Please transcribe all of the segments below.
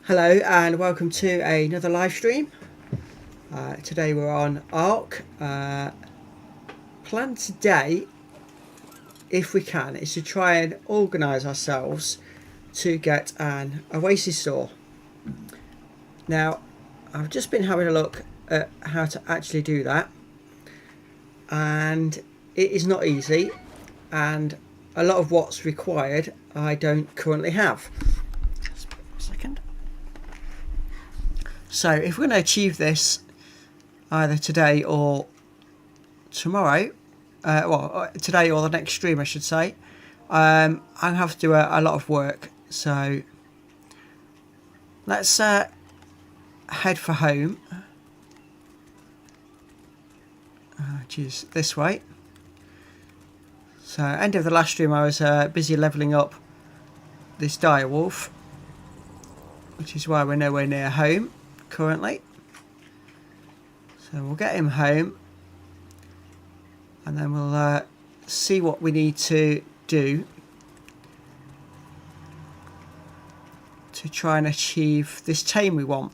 Hello and welcome to another live stream. Today we're on Ark. Plan today, if we can, is to try and organise ourselves to get an Oasissaur. Now, I've just been having a look at how to actually do that, and it is not easy, and a lot of what's required I don't currently have. Just a second. So if we're going to achieve this either today or tomorrow, today or the next stream I should say, I'm going to have to do a lot of work. So let's head for home, which is this way. So end of the last stream I was busy levelling up this direwolf, which is why we're nowhere near home currently. So we'll get him home and then we'll see what we need to do to try and achieve this tame we want.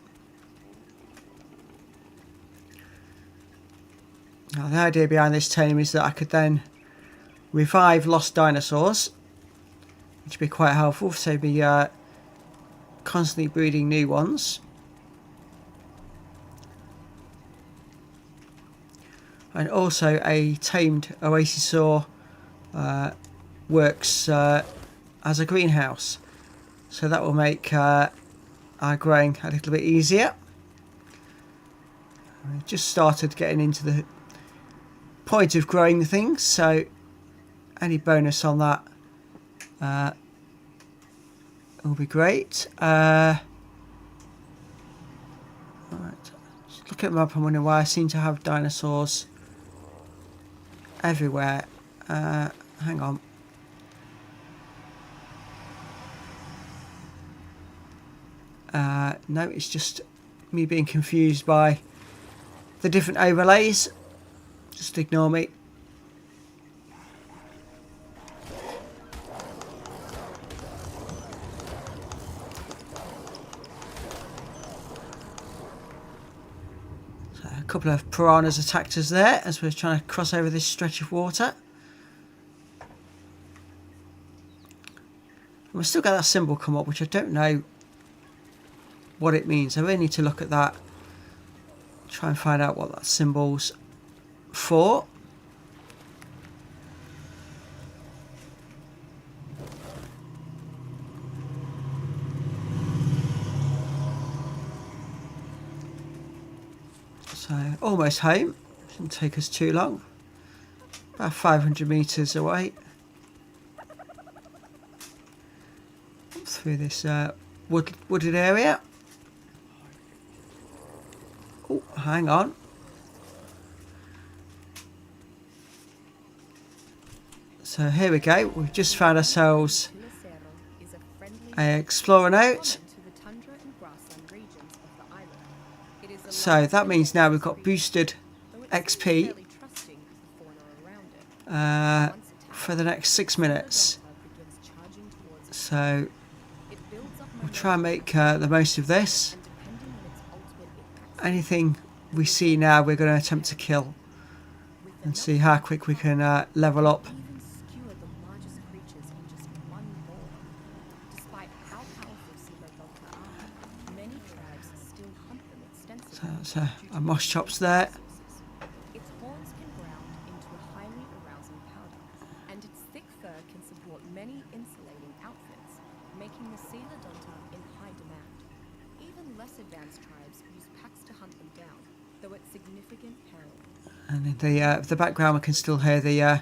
Now the idea behind this tame is that I could then revive lost dinosaurs, which would be quite helpful, so be constantly breeding new ones. And also a tamed Oasissaur works as a greenhouse, so that will make our growing a little bit easier. We've just started getting into the point of growing things, so any bonus on that will be great. Right. Just look at the map, I'm wondering why I seem to have dinosaurs everywhere. Hang on. No, it's just me being confused by the different overlays. Just ignore me. A couple of piranhas attacked us there as we were trying to cross over this stretch of water. We've still got that symbol come up, which I don't know what it means. I really need to look at that, try and find out what that symbol's for. So almost home, shouldn't take us too long, about 500 metres away. Through this wooded area. Oh, hang on. So here we go, we've just found ourselves an explorer note. So that means now we've got boosted XP for the next 6 minutes. So we'll try and make the most of this. Anything we see now we're going to attempt to kill and see how quick we can level up. So a moss chops there. Its horns can ground into a highly arousing powder, and its thick fur can support many insulating outfits, making the Coelodonta in high demand. Even less advanced tribes use packs to hunt them down, though at significant peril. And in the background we can still hear the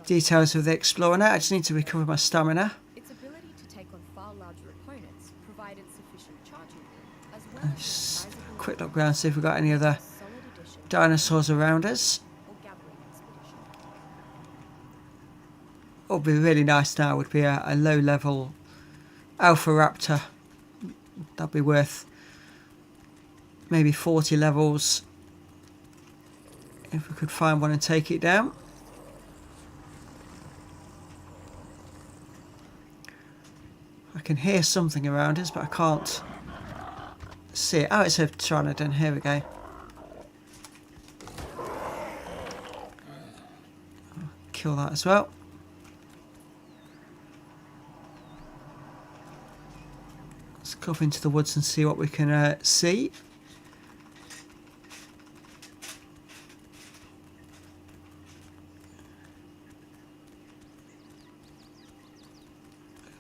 details of the explorer now. I just need to recover my stamina. Its ability to take on far larger opponents provided sufficient charging room, as well as Quick look around, see if we've got any other dinosaurs around us. What would be really nice now would be a low level Alpha Raptor. That'd be worth maybe 40 levels if we could find one and take it down. I can hear something around us, but I can't see it. Oh, it's a pteranodon. Here we go. Kill that as well. Let's go off into the woods and see what we can see.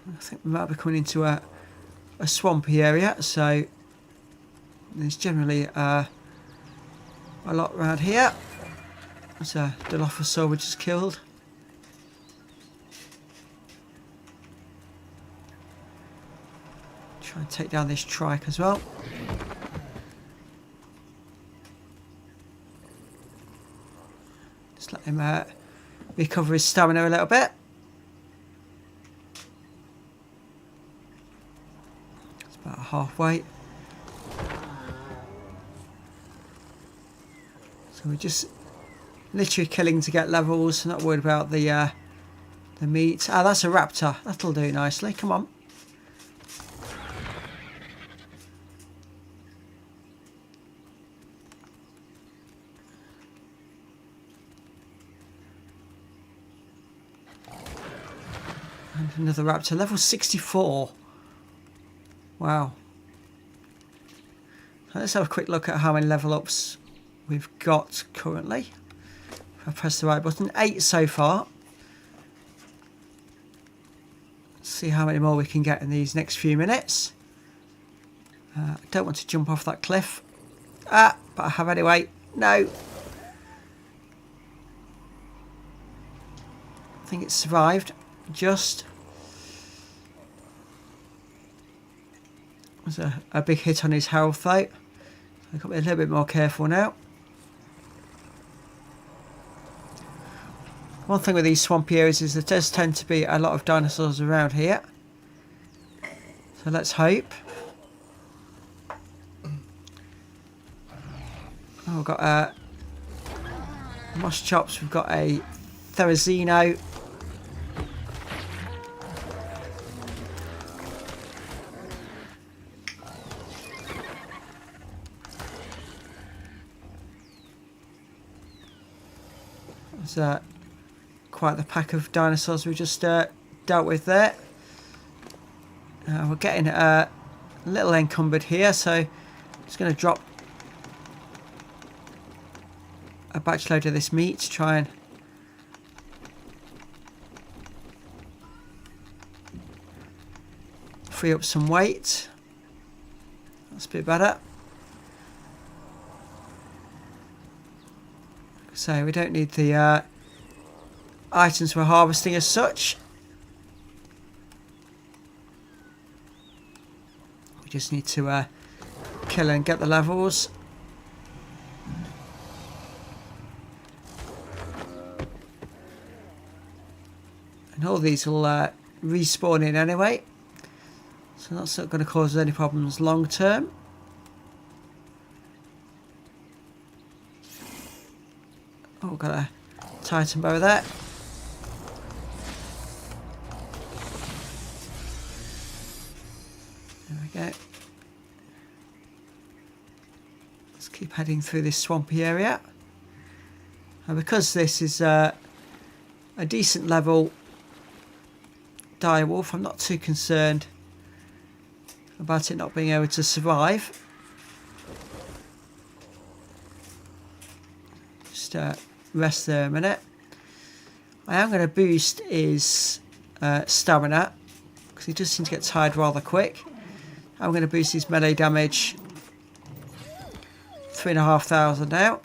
I think we might be coming into a swampy area, so there's generally a lot around here. There's a Oasissaur we just killed. Try and take down this trike as well. Just let him recover his stamina a little bit. It's about halfway. So we're just literally killing to get levels, not worried about the meat. Ah, that's a raptor. That'll do nicely. Come on. And another raptor. Level 64. Wow. Let's have a quick look at how many level ups we've got currently. If I press the right button, 8 so far. Let's see how many more we can get in these next few minutes. I don't want to jump off that cliff. But I have anyway. No. I think it survived. Just. There's a big hit on his health though. I've got to be a little bit more careful now. One thing with these swampy areas is there does tend to be a lot of dinosaurs around here. So let's hope. Oh, we've got moss chops, we've got a Therizino. There's quite the pack of dinosaurs we just dealt with there. We're getting a little encumbered here, so I'm just going to drop a batch load of this meat to try and free up some weight. That's a bit better. So we don't need the items we're harvesting as such. We just need to kill and get the levels. And all these will respawn in anyway. So that's not going to cause any problems long term. Oh, we've got a Titan bow there. There we go. Let's keep heading through this swampy area. And because this is a decent level direwolf, I'm not too concerned about it not being able to survive. Just rest there a minute. I am going to boost his stamina because he does seem to get tired rather quick. I'm going to boost his melee damage 3,500 now.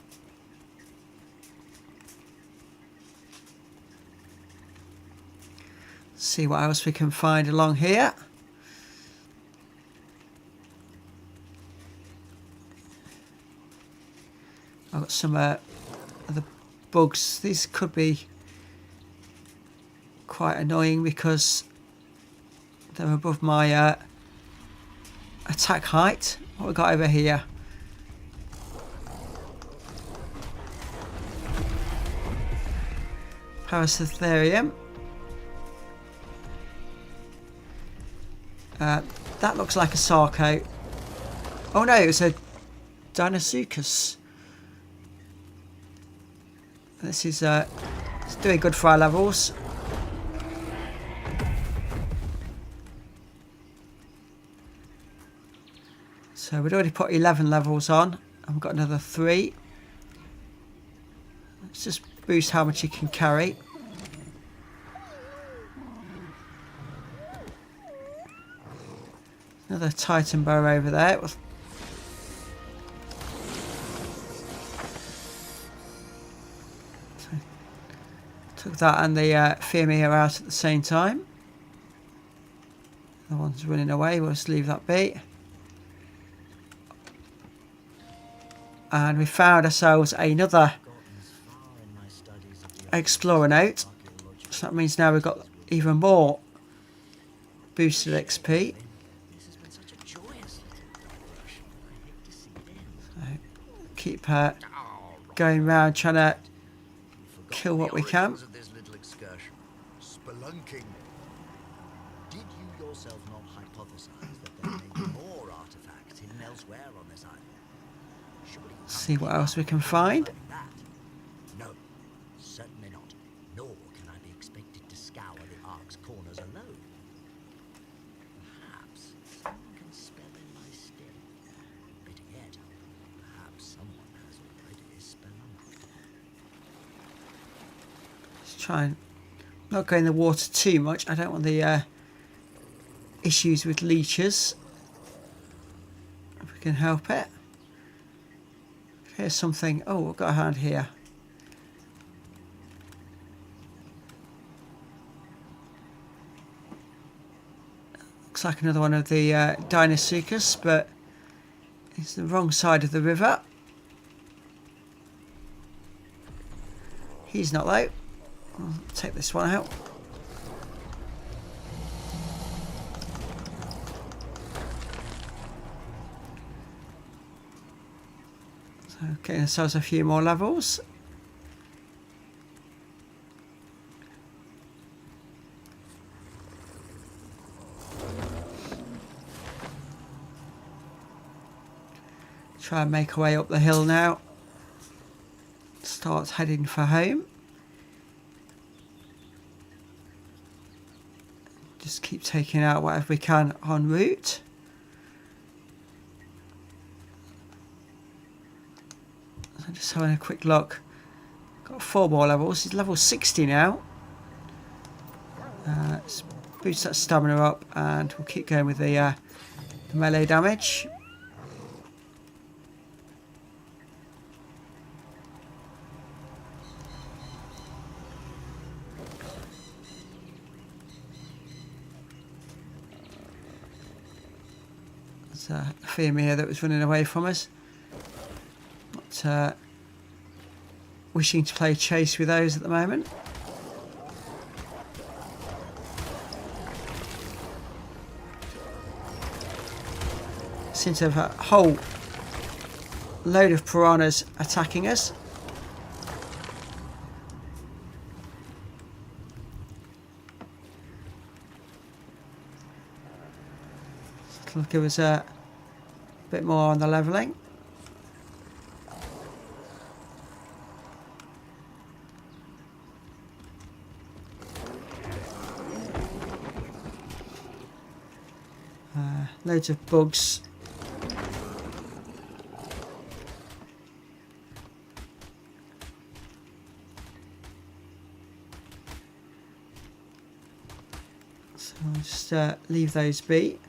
See what else we can find along here. I've got some other bugs. These could be quite annoying because they're above my attack height. What we got over here? Parasitherium. That looks like a sarco. Oh no, it was a Dinosuchus. This is it's doing good for our levels. So we'd already put 11 levels on, and we've got another 3. Let's just boost how much you can carry. Another Titan bow over there. So, took that and the Firmia out at the same time. The one's running away, we'll just leave that be. And we found ourselves another explorer note. So that means now we've got even more boosted XP. So keep going around trying to kill what we can. Spelunking. Did you yourself not hypothesize that there may be more artifacts hidden elsewhere on this island? Surely you See what else we can find. that. No, certainly not. Nor can I be expected to scour the Ark's corners alone. Perhaps someone can spell in my stead. Better yet, perhaps someone has already spelunked. Let's try and not go in the water too much. I don't want the issues with leeches. If we can help it. Here's something. Oh, we've got a hand here. Looks like another one of the Dinosuchus, but it's the wrong side of the river. He's not though. I'll take this one out. So getting ourselves a few more levels. Try and make our way up the hill now. Start heading for home. Just keep taking out whatever we can en route. So just having a quick look. Got 4 more levels. He's level 60 now. Let's boost that stamina up and we'll keep going with the melee damage. There's a Firmia that was running away from us. Not wishing to play chase with those at the moment. Seems to have a whole load of piranhas attacking us. That'll give us a bit more on the levelling. Loads of bugs. So I'll just leave those be.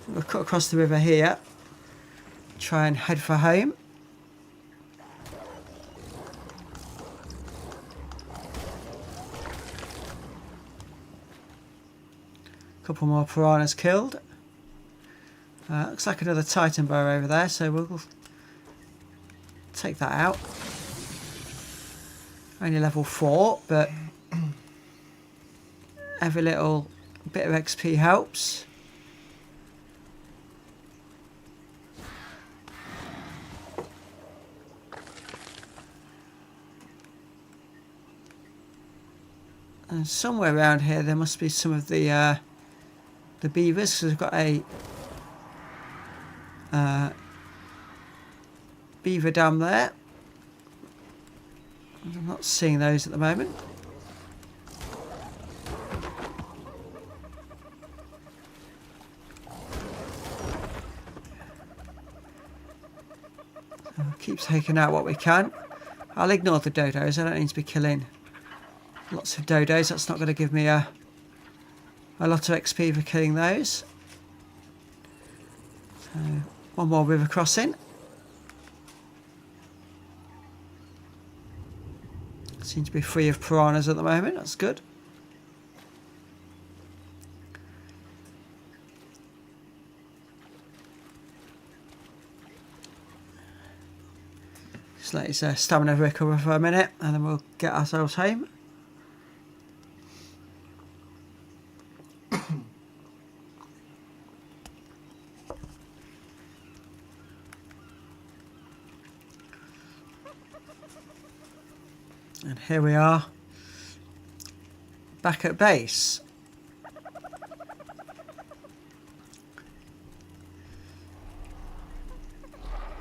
We'll cut across the river here. Try and head for home. Couple more piranhas killed. Looks like another Titan bow over there, so we'll take that out. Only level 4, but every little bit of XP helps. And somewhere around here there must be some of the beavers, because we've got a Beaver dam there. I'm not seeing those at the moment. Keep taking out what we can. I'll ignore the dodos. I don't need to be killing lots of dodos. That's not going to give me a lot of XP for killing those. So, one more river crossing. Seem to be free of piranhas at the moment. That's good. Just let his stamina recover for a minute and then we'll get ourselves home. And here we are, back at base.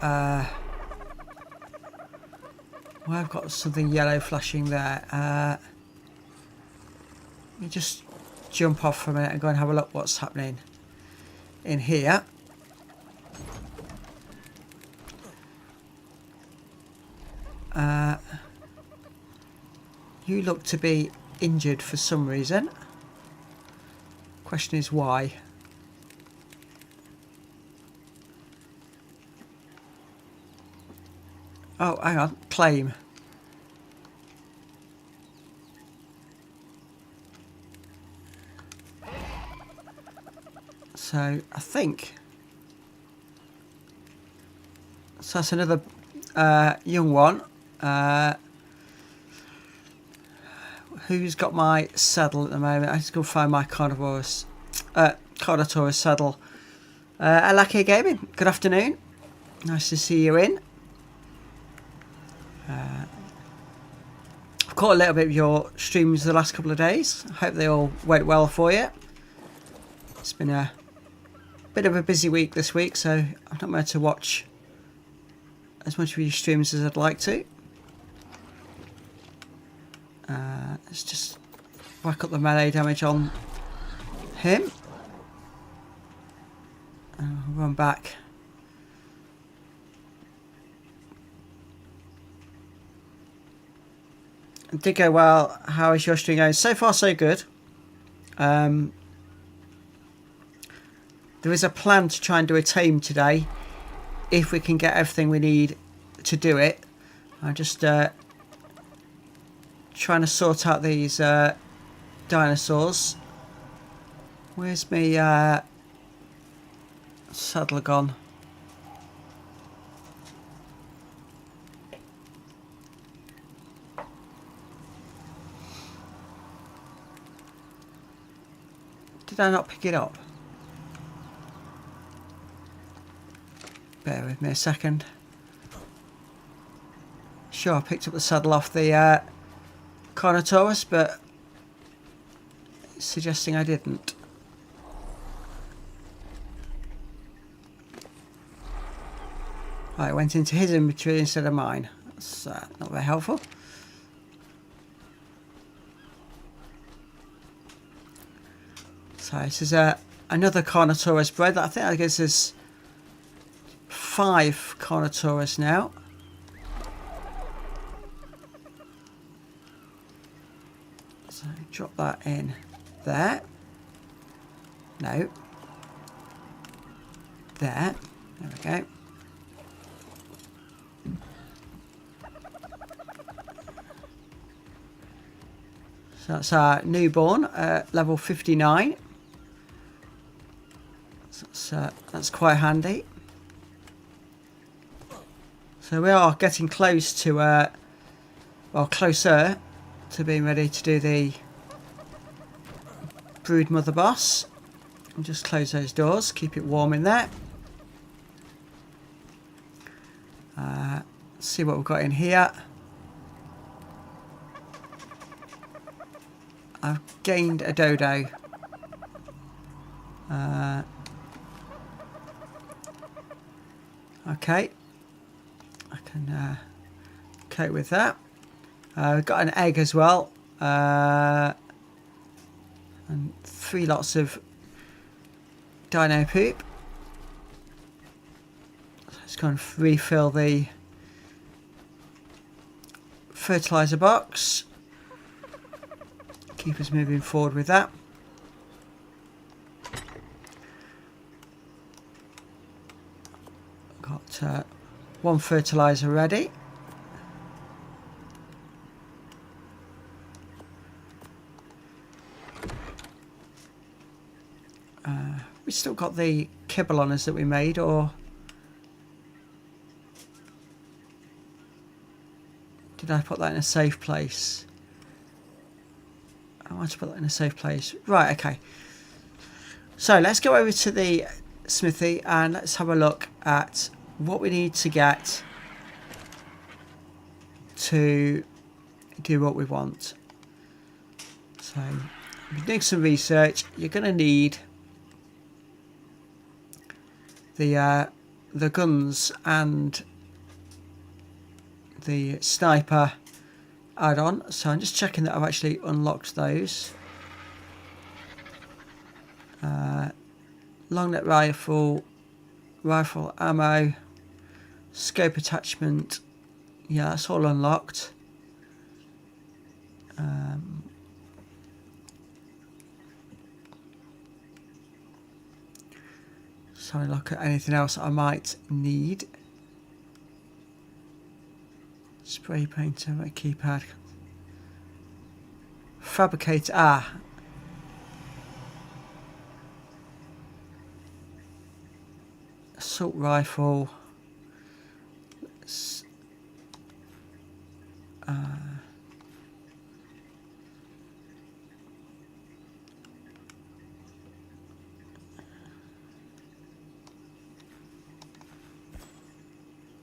Well, I've got something yellow flashing there. Let me just jump off for a minute and go and have a look what's happening in here. You look to be injured for some reason. Question is why. Oh, hang on. Claim. So, I think... So that's another young one. Who's got my saddle at the moment? I just go find my Carnotaurus saddle. Alaki Gaming, good afternoon. Nice to see you in. I've caught a little bit of your streams the last couple of days. I hope they all went well for you. It's been a bit of a busy week this week, so I've not been able to watch as much of your streams as I'd like to. Let's just whack up the melee damage on him. And I'll run back. It did go well. How is your stream going? So far, so good. There is a plan to try and do a tame today, if we can get everything we need to do it. I'm just trying to sort out these dinosaurs. Where's my saddle gone? Did I not pick it up? Bear with me a second. Sure, I picked up the saddle off the Carnotaurus, but it's suggesting I didn't. Right, it went into his inventory instead of mine. That's not very helpful. So this is another Carnotaurus bred. I think I guess there's 5 Carnotaurus now. So drop that in there. No. There. There we go. So that's our newborn, level 59. So that's quite handy. So we are getting close to, well, closer to being ready to do the brood mother boss. And just close those doors, keep it warm in there. Let's see what we've got in here. I've gained a dodo. Okay. I can cope with that. We've got an egg as well. And 3 lots of dino poop. Let's go and refill the fertilizer box. Keep us moving forward with that. Got 1 fertilizer ready. We still got the kibble on us that we made, or did I put that in a safe place? I want to put that in a safe place. Right, okay. So let's go over to the smithy and let's have a look at what we need to get to do what we want. So if you're doing some research, you're going to need the guns and the sniper add-on. So I'm just checking that I've actually unlocked those. Long neck rifle, rifle ammo, scope attachment. Yeah, that's all unlocked. So I look at anything else I might need. Spray painter, my keypad. Fabricator, assault rifle.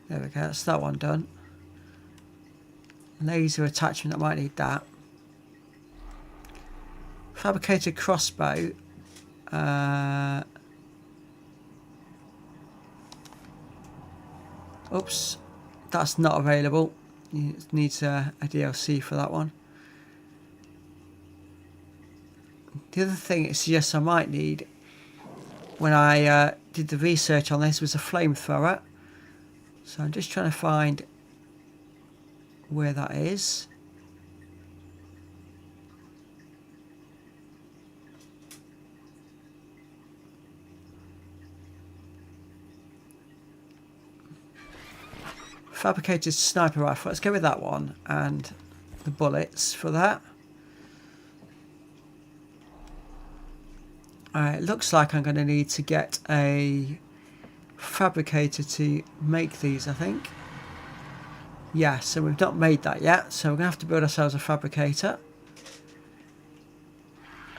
There we go, that's that one done. Laser attachment, I might need that. Fabricated crossbow. Oops, that's not available. It needs a DLC for that one. The other thing it suggests I might need when I did the research on this was a flamethrower. So I'm just trying to find where that is. Fabricated sniper rifle. Let's go with that one and the bullets for that. It looks like I'm going to need to get a fabricator to make these, I think. Yeah, so we've not made that yet, so we're going to have to build ourselves a fabricator.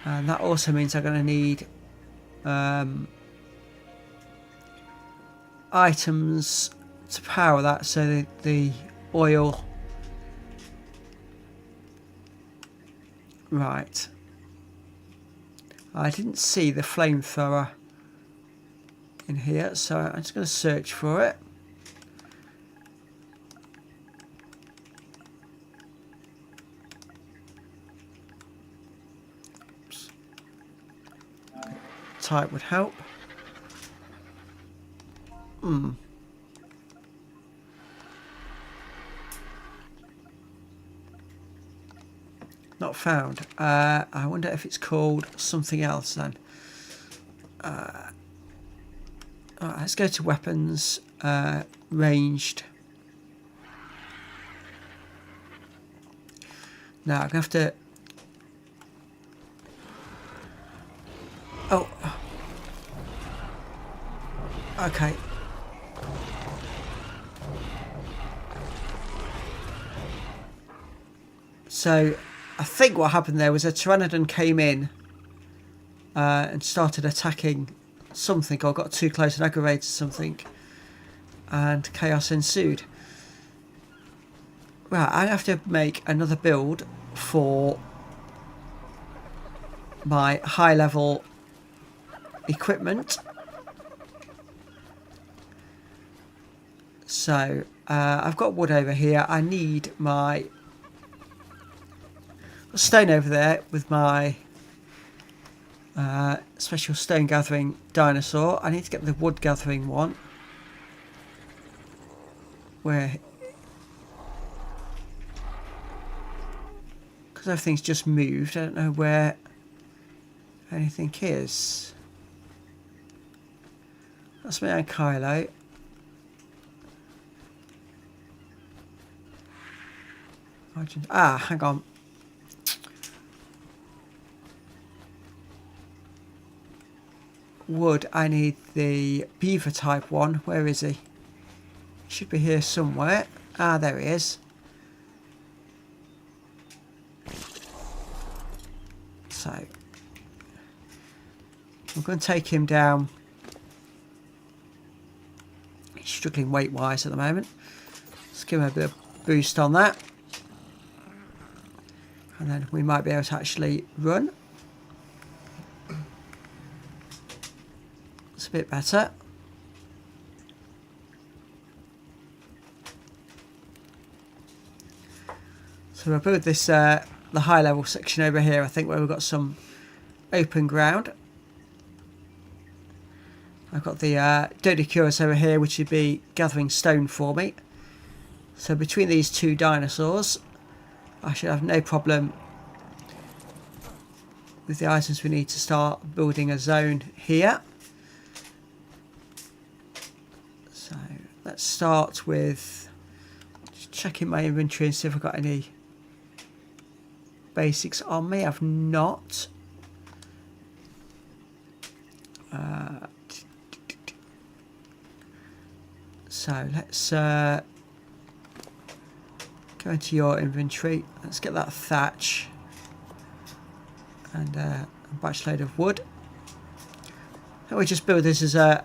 And that also means I'm going to need items to power that, so the oil. Right. I didn't see the flamethrower in here, so I'm just going to search for it. Oops. Type would help. Not found. I wonder if it's called something else then. Alright, let's go to weapons, ranged. Now I'm gonna have to. Oh. Okay. So I think what happened there was a Pteranodon came in and started attacking something, or got too close and aggravated something, and chaos ensued. Right, I have to make another build for my high level equipment. So I've got wood over here. I need my stone over there with my special stone gathering dinosaur. I need to get the wood gathering one. Where? Because everything's just moved. I don't know where anything is. That's me and Kylo. Ah, hang on. Wood, I need the beaver type one. Where is he? Should be here somewhere. Ah, there he is. So, I'm going to take him down. He's struggling weight-wise at the moment. Let's give him a bit of boost on that. And then we might be able to actually run. It's a bit better. So we'll build this, the high level section over here, I think, where we've got some open ground. I've got the Dodecurus over here, which would be gathering stone for me. So between these two dinosaurs, I should have no problem with the items we need to start building a zone here. So let's start with just checking my inventory and see if I've got any basics on me. I've not. So let's go into your inventory. Let's get that thatch and a batch load of wood. And we just build this as a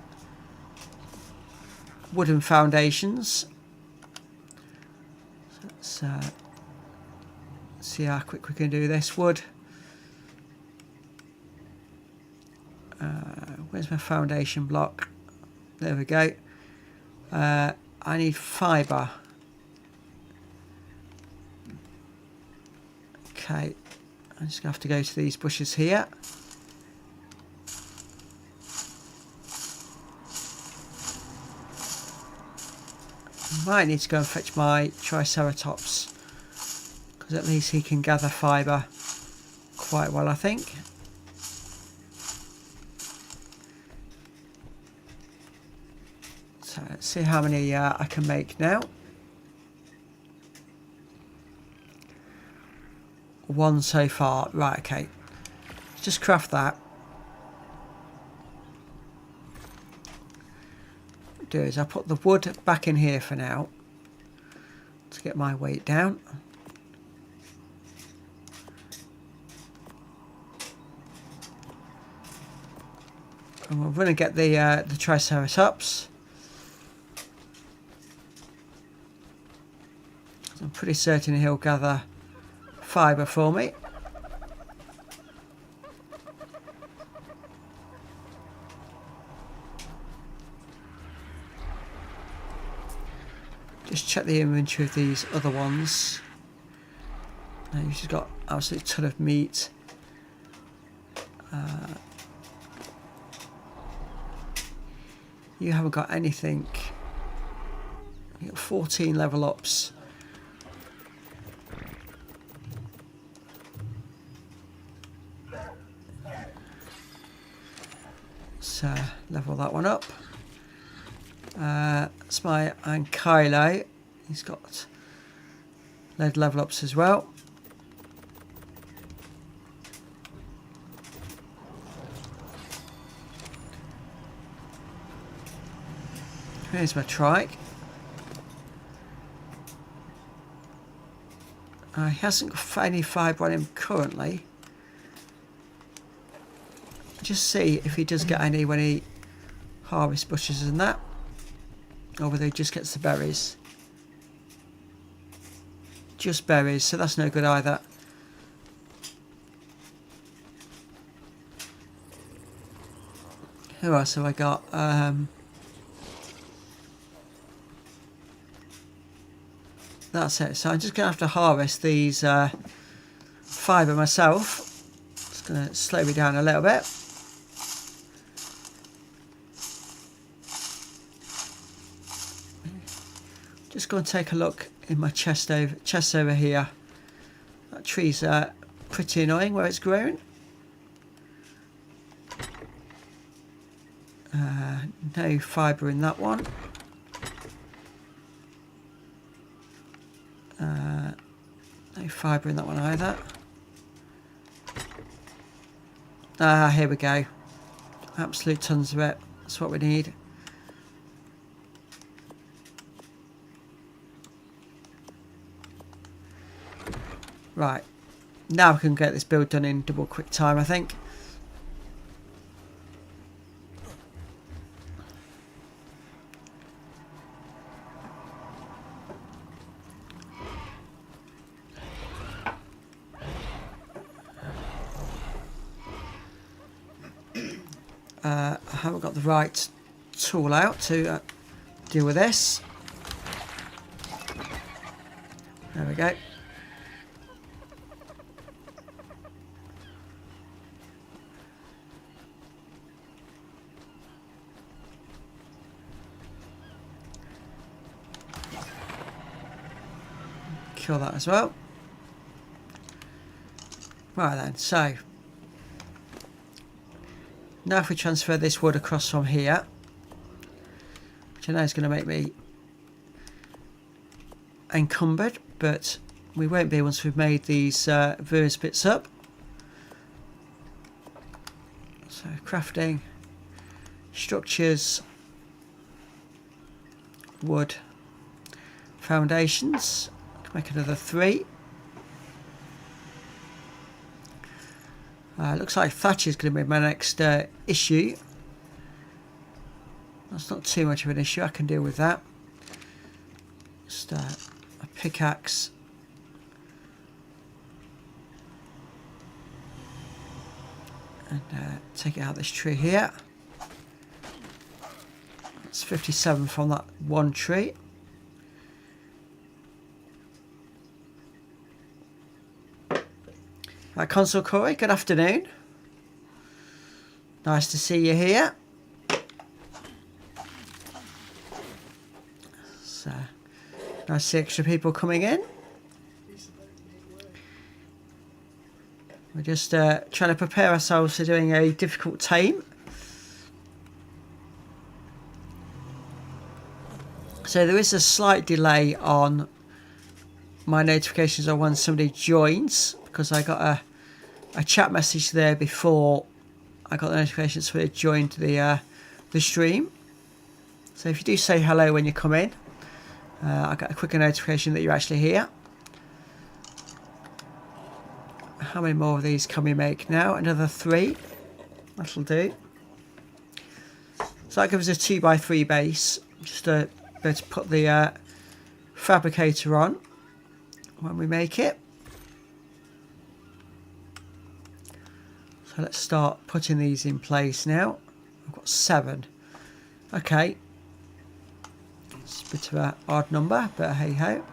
wooden foundations. So let's see how quick we can do this. Wood. Where's my foundation block? There we go. I need fibre. Okay, I'm just going to have to go to these bushes here. Might need to go and fetch my Triceratops, because at least he can gather fibre quite well, I think. So let's see how many I can make now. One so far. Right, okay. Let's just craft that. What I'll do is I'll put the wood back in here for now to get my weight down. And we're going to get the Triceratops. I'm pretty certain he'll gather fibre for me. Just check the inventory of these other ones. Now you've just got an absolute ton of meat. You haven't got anything. You've got 14 level ups. Level that one up. That's my and Kylo. He's got lead level ups as well. Here's my trike. He hasn't got any fibre on him currently. Just see if he does get any when he harvests bushes and that, or whether he just gets the berries. Just berries, so that's no good either. Who else have I got? that's it. So I'm just going to have to harvest these fibre myself. It's going to slow me down a little bit. Just going to take a look in my chest over here. That tree's pretty annoying where it's grown. No fibre in that one. No fibre in that one either. Here we go. Absolute tons of it. That's what we need. Right. Now we can get this build done in double quick time, I think. I haven't got the right tool out to deal with this. There we go. Kill that as well. Right then, so now if we transfer this wood across from here, which I know is going to make me encumbered, but we won't be once we've made these various bits up. So crafting, structures, wood, foundations. Make another 3. Looks like thatch is going to be my next issue. That's not too much of an issue. I can deal with that. Just a pickaxe. And take it out of this tree here. That's 57 from that one tree. Right, Consul Corey, good afternoon. Nice to see you here. So, nice to see extra people coming in. We're just trying to prepare ourselves for doing a difficult tame. So there is a slight delay on my notifications on when somebody joins, because I got a chat message there before I got the notifications for it joined the stream. So if you do say hello when you come in, I got a quicker notification that you're actually here. How many more of these can we make now? Another 3. That'll do. So that gives us a 2x3 base, just to be able to put the fabricator on when we make it. So let's start putting these in place now. I've got 7. Okay. It's a bit of an odd number, but hey ho.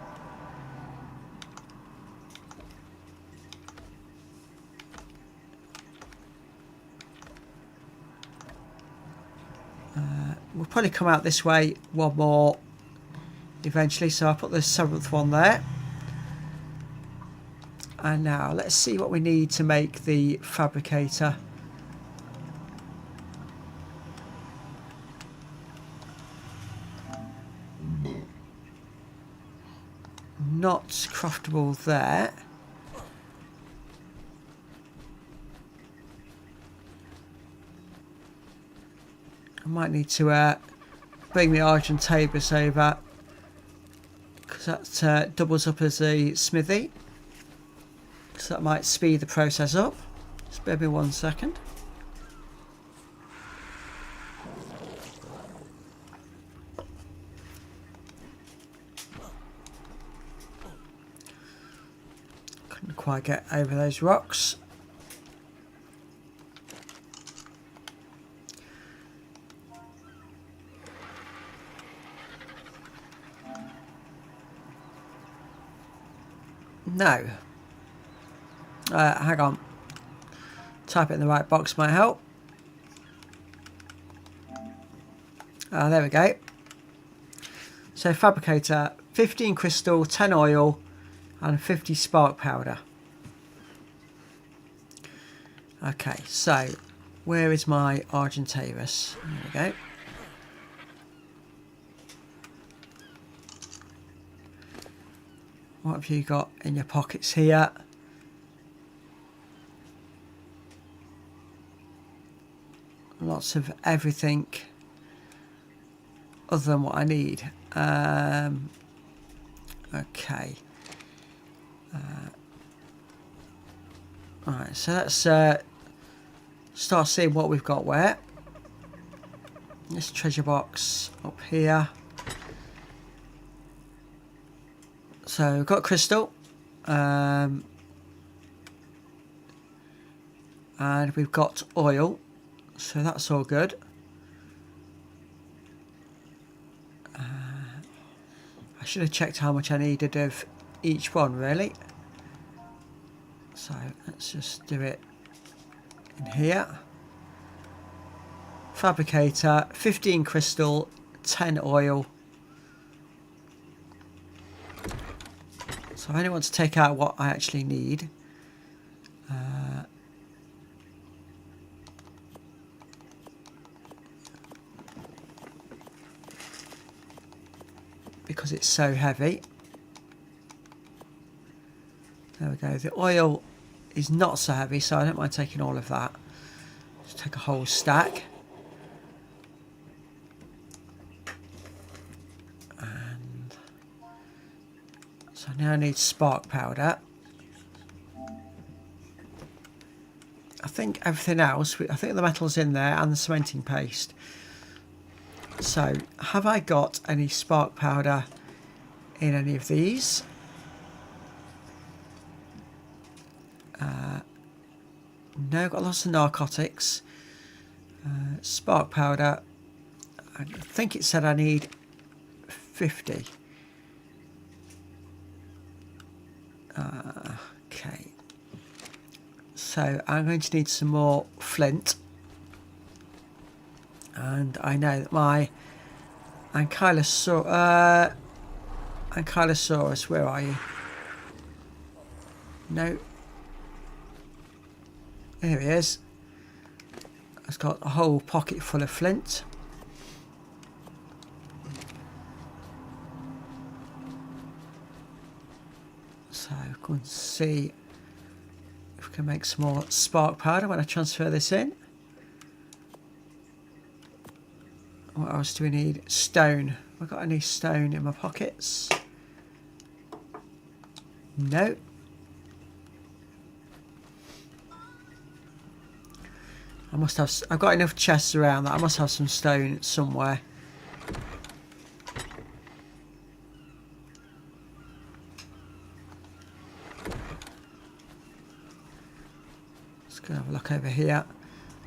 We'll probably come out this way one more eventually, so I'll put the 7th one there. And now let's see what we need to make the fabricator. Not craftable there. I might need to bring the Argentabus over, because that doubles up as a smithy. So that might speed the process up. Just bear me 1 second. Couldn't quite get over those rocks. No. Hang on. Type it in the right box might help. There we go. So fabricator, 15 crystal, 10 oil, and 50 spark powder. Okay, so where is my Argentavis? There we go. What have you got in your pockets here? Lots of everything other than what I need. Okay. Alright, so let's start seeing what we've got where. This treasure box up here. So we've got crystal. And we've got oil. So that's all good. I should have checked how much I needed of each one really. So let's just do it in here. Fabricator, 15 crystal, 10 oil. So I only want to take out what I actually need. Because it's so heavy. There we go. The oil is not so heavy, so I don't mind taking all of that. Just take a whole stack. And so now I need spark powder. I think everything else, I think the metal's in there and the cementing paste. So, have I got any spark powder in any of these? No, got lots of narcotics. Spark powder. I think it said I need 50. Okay. So, I'm going to need some more flint. And I know that my Ankylosaurus, where are you? No. Here he is. It's got a whole pocket full of flint. So go and see if we can make some more spark powder when I transfer this in. What else do we need? Stone. Have I got any stone in my pockets? No. I must have. I've got enough chests around that I must have some stone somewhere. Let's go have a look over here.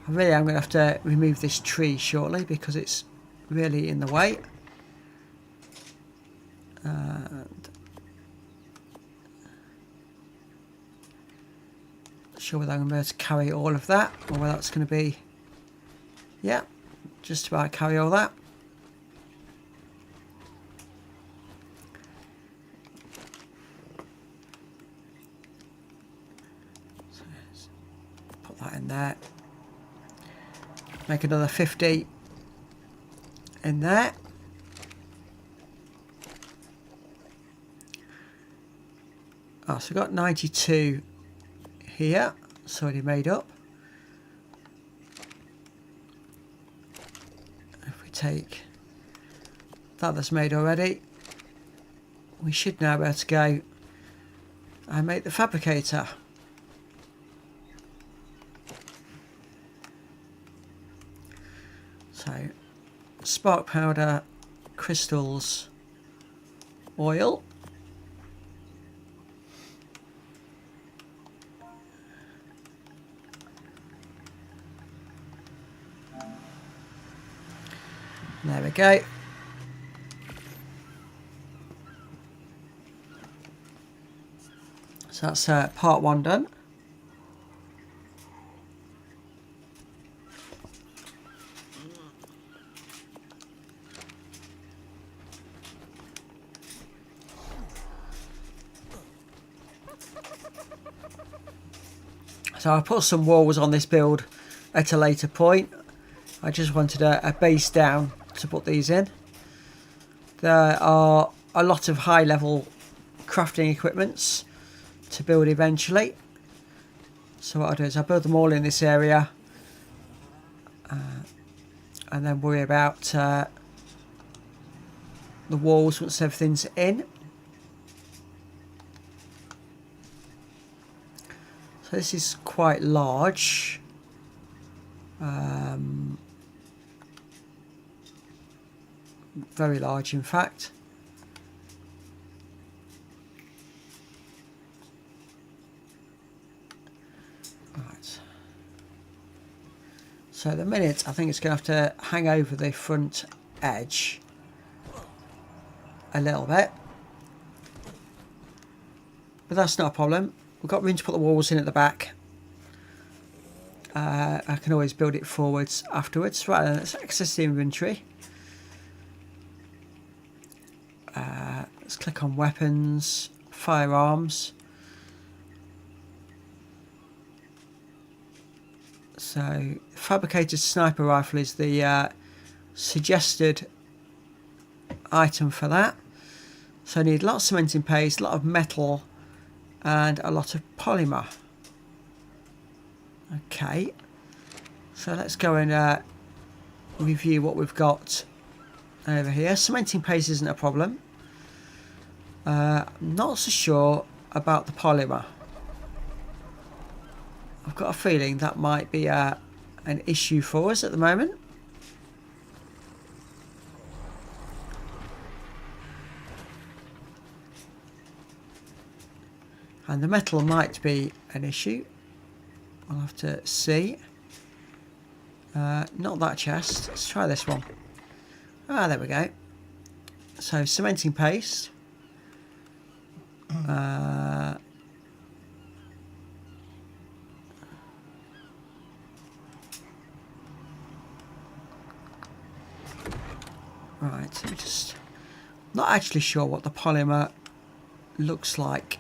I really am going to have to remove this tree shortly because it's really in the way. And not sure whether I'm going to be able to carry all of that or whether that's going to be, yeah, just about carry all that. So let's put that in there. Make another 50 in there. Oh, so we've got 92 here. It's already made up. If we take that that's made already, we should now be able to go and make the fabricator. So, spark powder, crystals, oil. There we go. So that's part 1 done. So I'll put some walls on this build at a later point. I just wanted a base down to put these in. There are a lot of high level crafting equipments to build eventually. So what I'll do is I'll build them all in this area and then worry about the walls once everything's in. So this is quite large. Very large, in fact. Right. So at the minute, I think it's going to have to hang over the front edge a little bit. But that's not a problem. We've got room to put the walls in at the back. I can always build it forwards afterwards. Right, then let's access the inventory. Let's click on weapons, firearms. So, fabricated sniper rifle is the suggested item for that. So I need a lot of cementing paste, a lot of metal, and a lot of polymer. Okay, so let's go and review what we've got over here. Cementing paste isn't a problem. I'm not so sure about the polymer. I've got a feeling that might be an issue for us at the moment. And the metal might be an issue. I'll have to see. Not that chest. Let's try this one. Ah, there we go. So, cementing paste. Right, let me just... Not actually sure what the polymer looks like.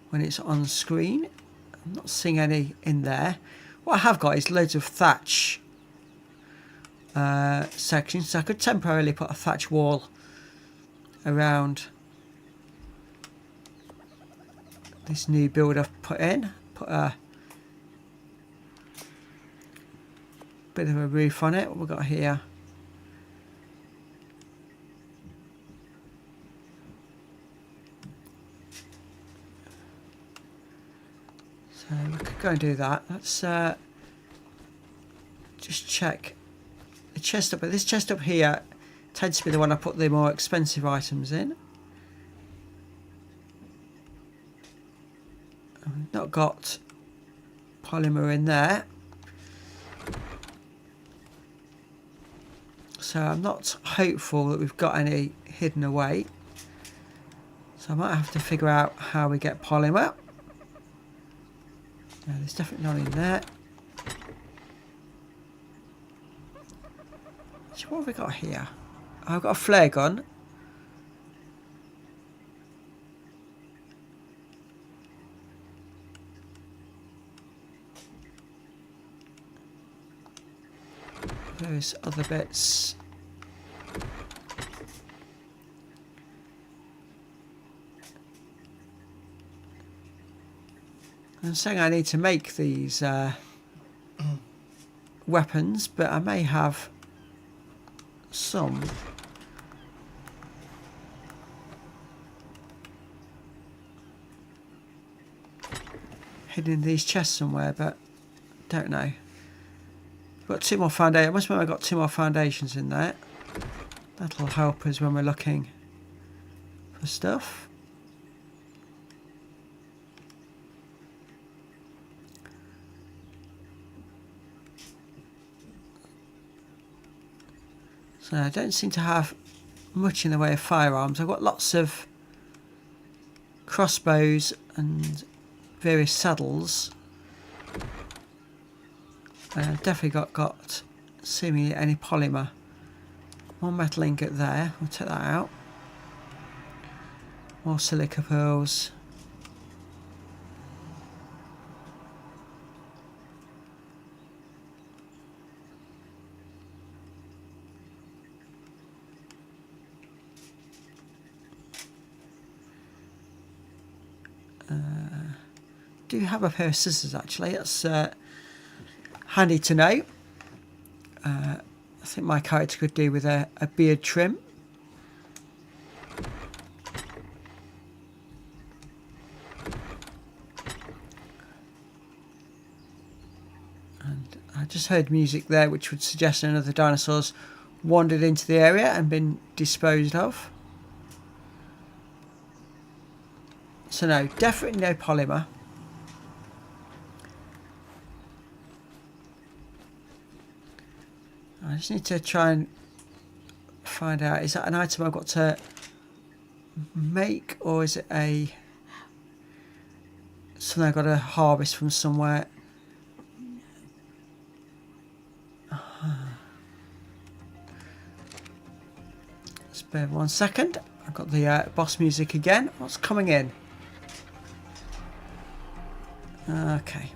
When it's on screen. I'm not seeing any in there. What I have got is loads of thatch sections, so I could temporarily put a thatch wall around this new build I've put in. Put a bit of a roof on it. What we've got here. So we could go and do that. Let's just check the chest up. But this chest up here tends to be the one I put the more expensive items in. I've not got polymer in there. So I'm not hopeful that we've got any hidden away. So I might have to figure out how we get polymer. No, there's definitely none in there. So what have we got here? I've got a flare gun. Various other bits. I'm saying I need to make these weapons, but I may have some. Hidden in these chests somewhere, but don't know. I've got 2 more foundations. I must remember I've got 2 more foundations in there. That'll help us when we're looking for stuff. So I don't seem to have much in the way of firearms. I've got lots of crossbows and various saddles. Definitely got seemingly any polymer. One metal ingot there. We'll take that out. More silica pearls. Do have a pair of scissors actually. That's handy to know. I think my character could do with a beard trim. And I just heard music there which would suggest another dinosaur's wandered into the area and been disposed of. So no, definitely no polymer. I just need to try and find out, is that an item I've got to make, or is it something I've got to harvest from somewhere? Spare 1 second. I've got the boss music again. What's coming in? Okay.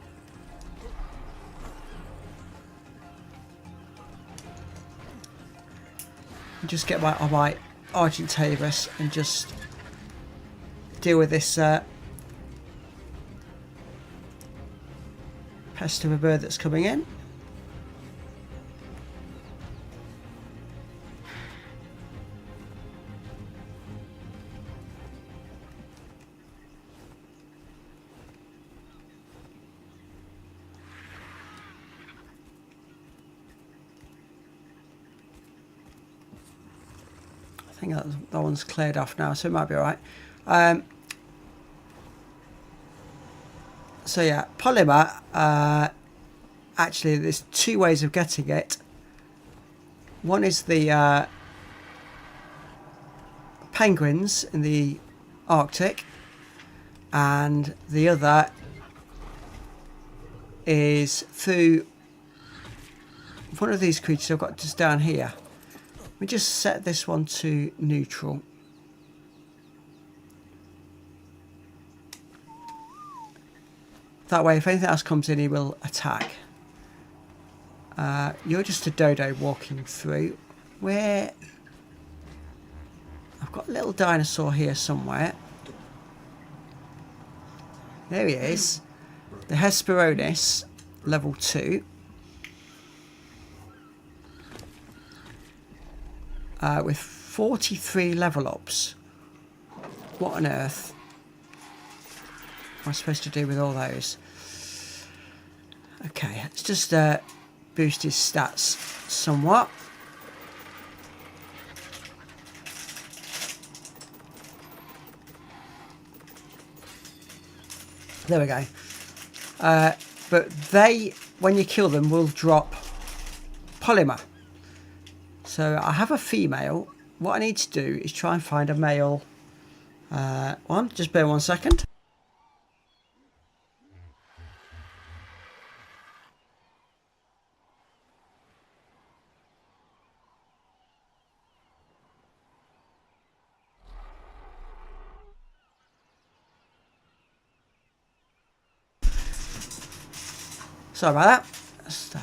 Just get on my Argentavis and just deal with this pest of a bird that's coming in. I think that one's cleared off now, so it might be alright. So yeah, polymer, actually there's two ways of getting it. One is the penguins in the Arctic, and the other is through one of these creatures I've got just down here. We just set this one to neutral. That way, if anything else comes in, he will attack. You're just a dodo walking through. Where I've got a little dinosaur here somewhere. There he is. The Hesperornis, level 2. With 43 level ups. What on earth am I supposed to do with all those? Okay, let's just boost his stats somewhat. There we go. But they, when you kill them, will drop polymer. So I have a female. What I need to do is try and find a male one. Just bear 1 second. Sorry about that. Just a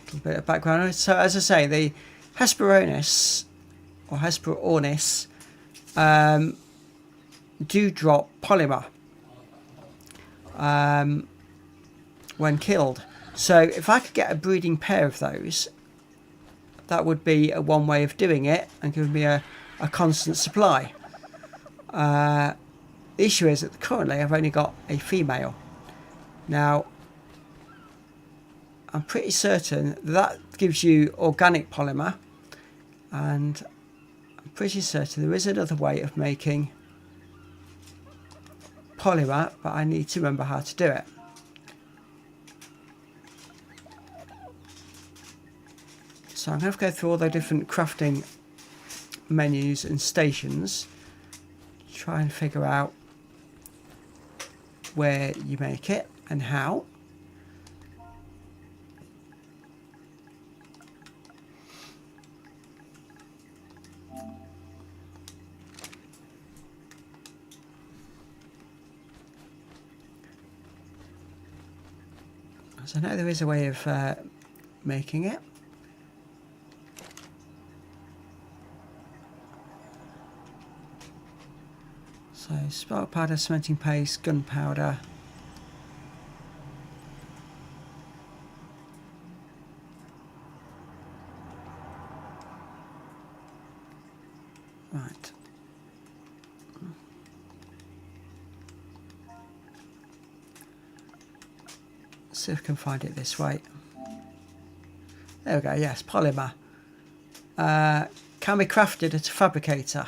little bit of background noise. So as I say, the Hesperornis or Hesperornis do drop polymer when killed. So if I could get a breeding pair of those, that would be one way of doing it and giving me a constant supply. The issue is that currently I've only got a female. Now, I'm pretty certain that gives you organic polymer, and I'm pretty certain there is another way of making polymer, but I need to remember how to do it. So I'm going to go through all the different crafting menus and stations. Try and figure out where you make it and how. So I know there is a way of making it. So spark powder, cementing paste, gunpowder. Right. See if I can find it this way. There we go, yes, polymer. Can be crafted at a fabricator.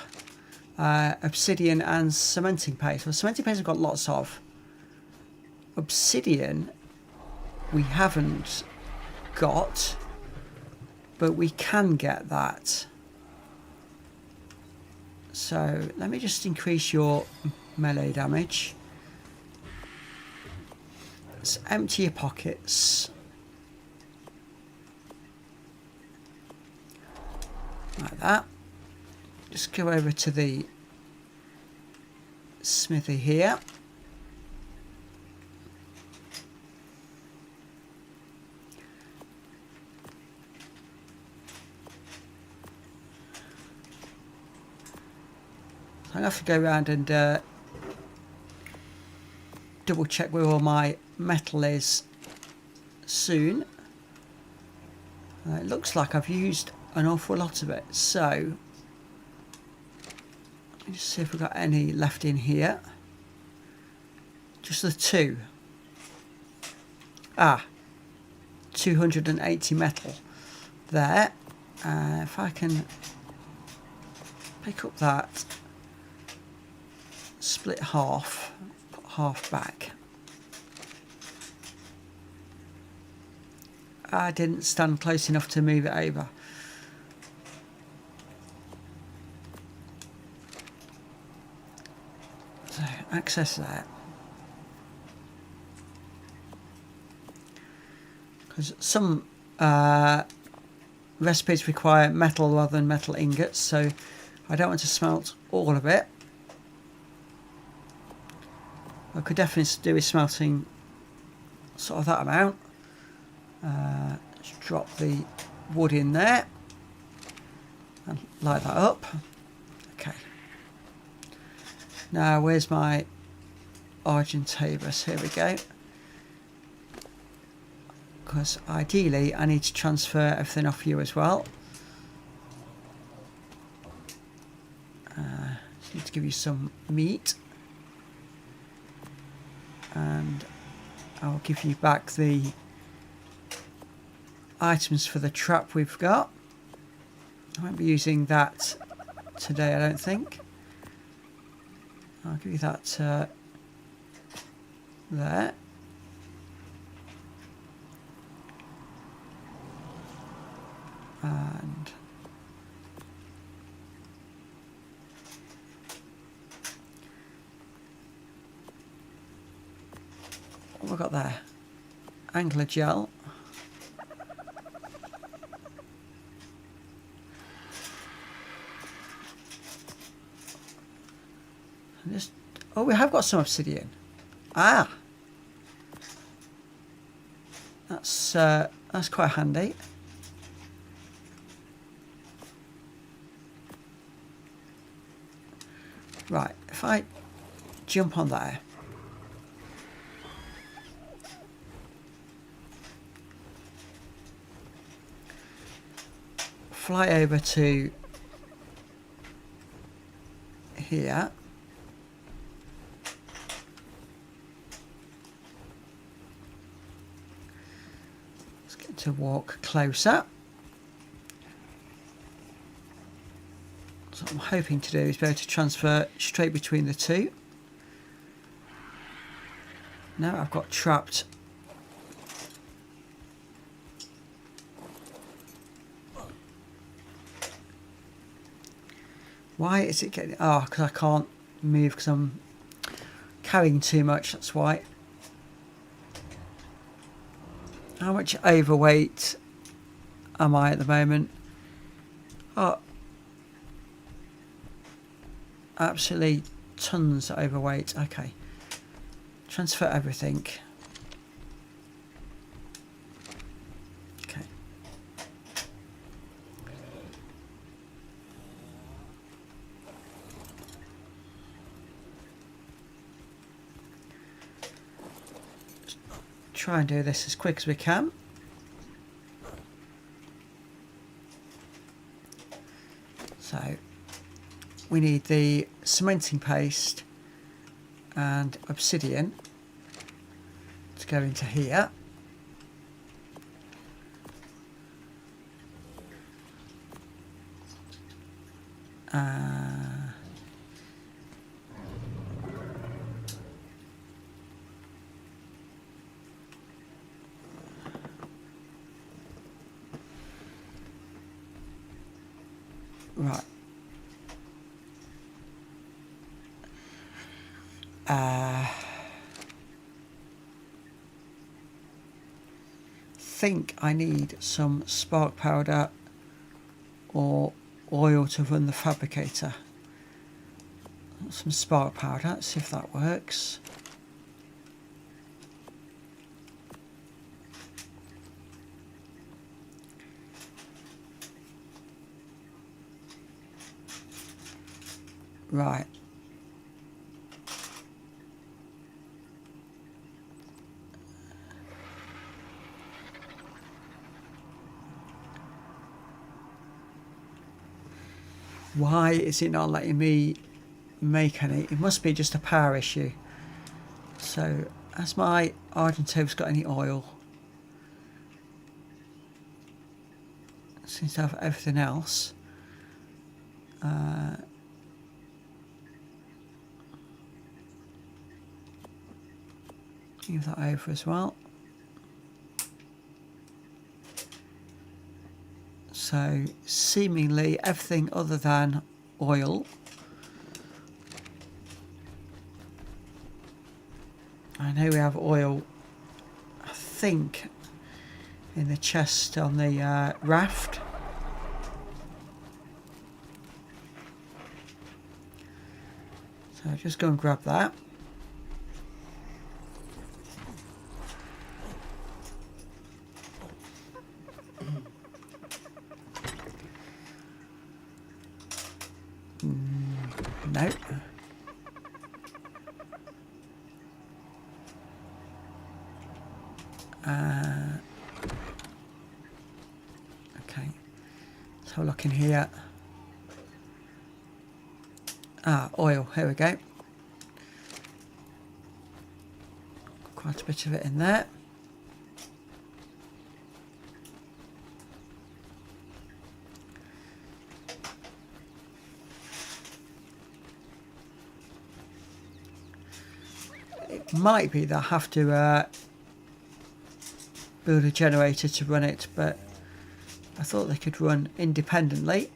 Obsidian and cementing paste. Well, cementing paste I've got lots of. Obsidian we haven't got, but we can get that. So let me just increase your melee damage. Let's empty your pockets. Like that. Just go over to the smithy here. So I'm going to have to go around and double check where all my metal is soon. It looks like I've used an awful lot of it, so let me just see if we've got any left in here. Just the two. 280 metal there. If I can pick up that, split half, put half back. I didn't stand close enough to move it over. So access that. Because some recipes require metal rather than metal ingots, so I don't want to smelt all of it. I could definitely do with smelting sort of that amount. Let's drop the wood in there and light that up. Okay. Now where's my Argentavis? Here we go. Because ideally I need to transfer everything off you as well. Just need to give you some meat. And I'll give you back the items for the trap we've got. I won't be using that today, I don't think. I'll give you that there. And what have we got there? Angler gel. And just, oh, we have got some obsidian. That's quite handy. Right, if I jump on there. Fly over to here. Let's get to walk closer. So what I'm hoping to do is be able to transfer straight between the two. Now I've got trapped. Why is it getting... Oh, because I can't move because I'm carrying too much, that's why. How much overweight am I at the moment? Oh, absolutely tons overweight. Okay. Transfer everything. Okay. Try and do this as quick as we can. So we need the cementing paste and obsidian to go into here. Right. Think I need some spark powder or oil to run the fabricator. Some spark powder, let's see if that works. Right. Why is it not letting me make any? It must be just a power issue. So, has my Argent toast got any oil? Seems to have everything else. Move that over as well. So seemingly everything other than oil. I know we have oil, I think, in the chest on the raft. So just go and grab that. No. Okay. So look in here. Oil. Here we go. Quite a bit of it in there. It might be that I have to build a generator to run it, but I thought they could run independently.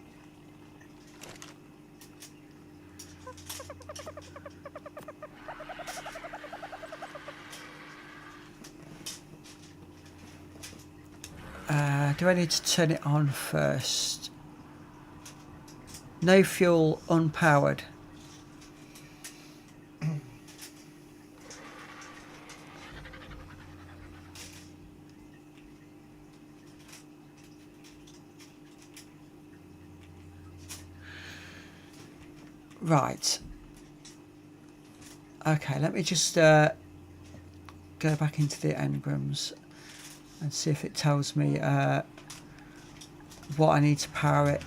Do I need to turn it on first? No fuel, unpowered. Right. Okay, let me just go back into the engrams and see if it tells me what I need to power it.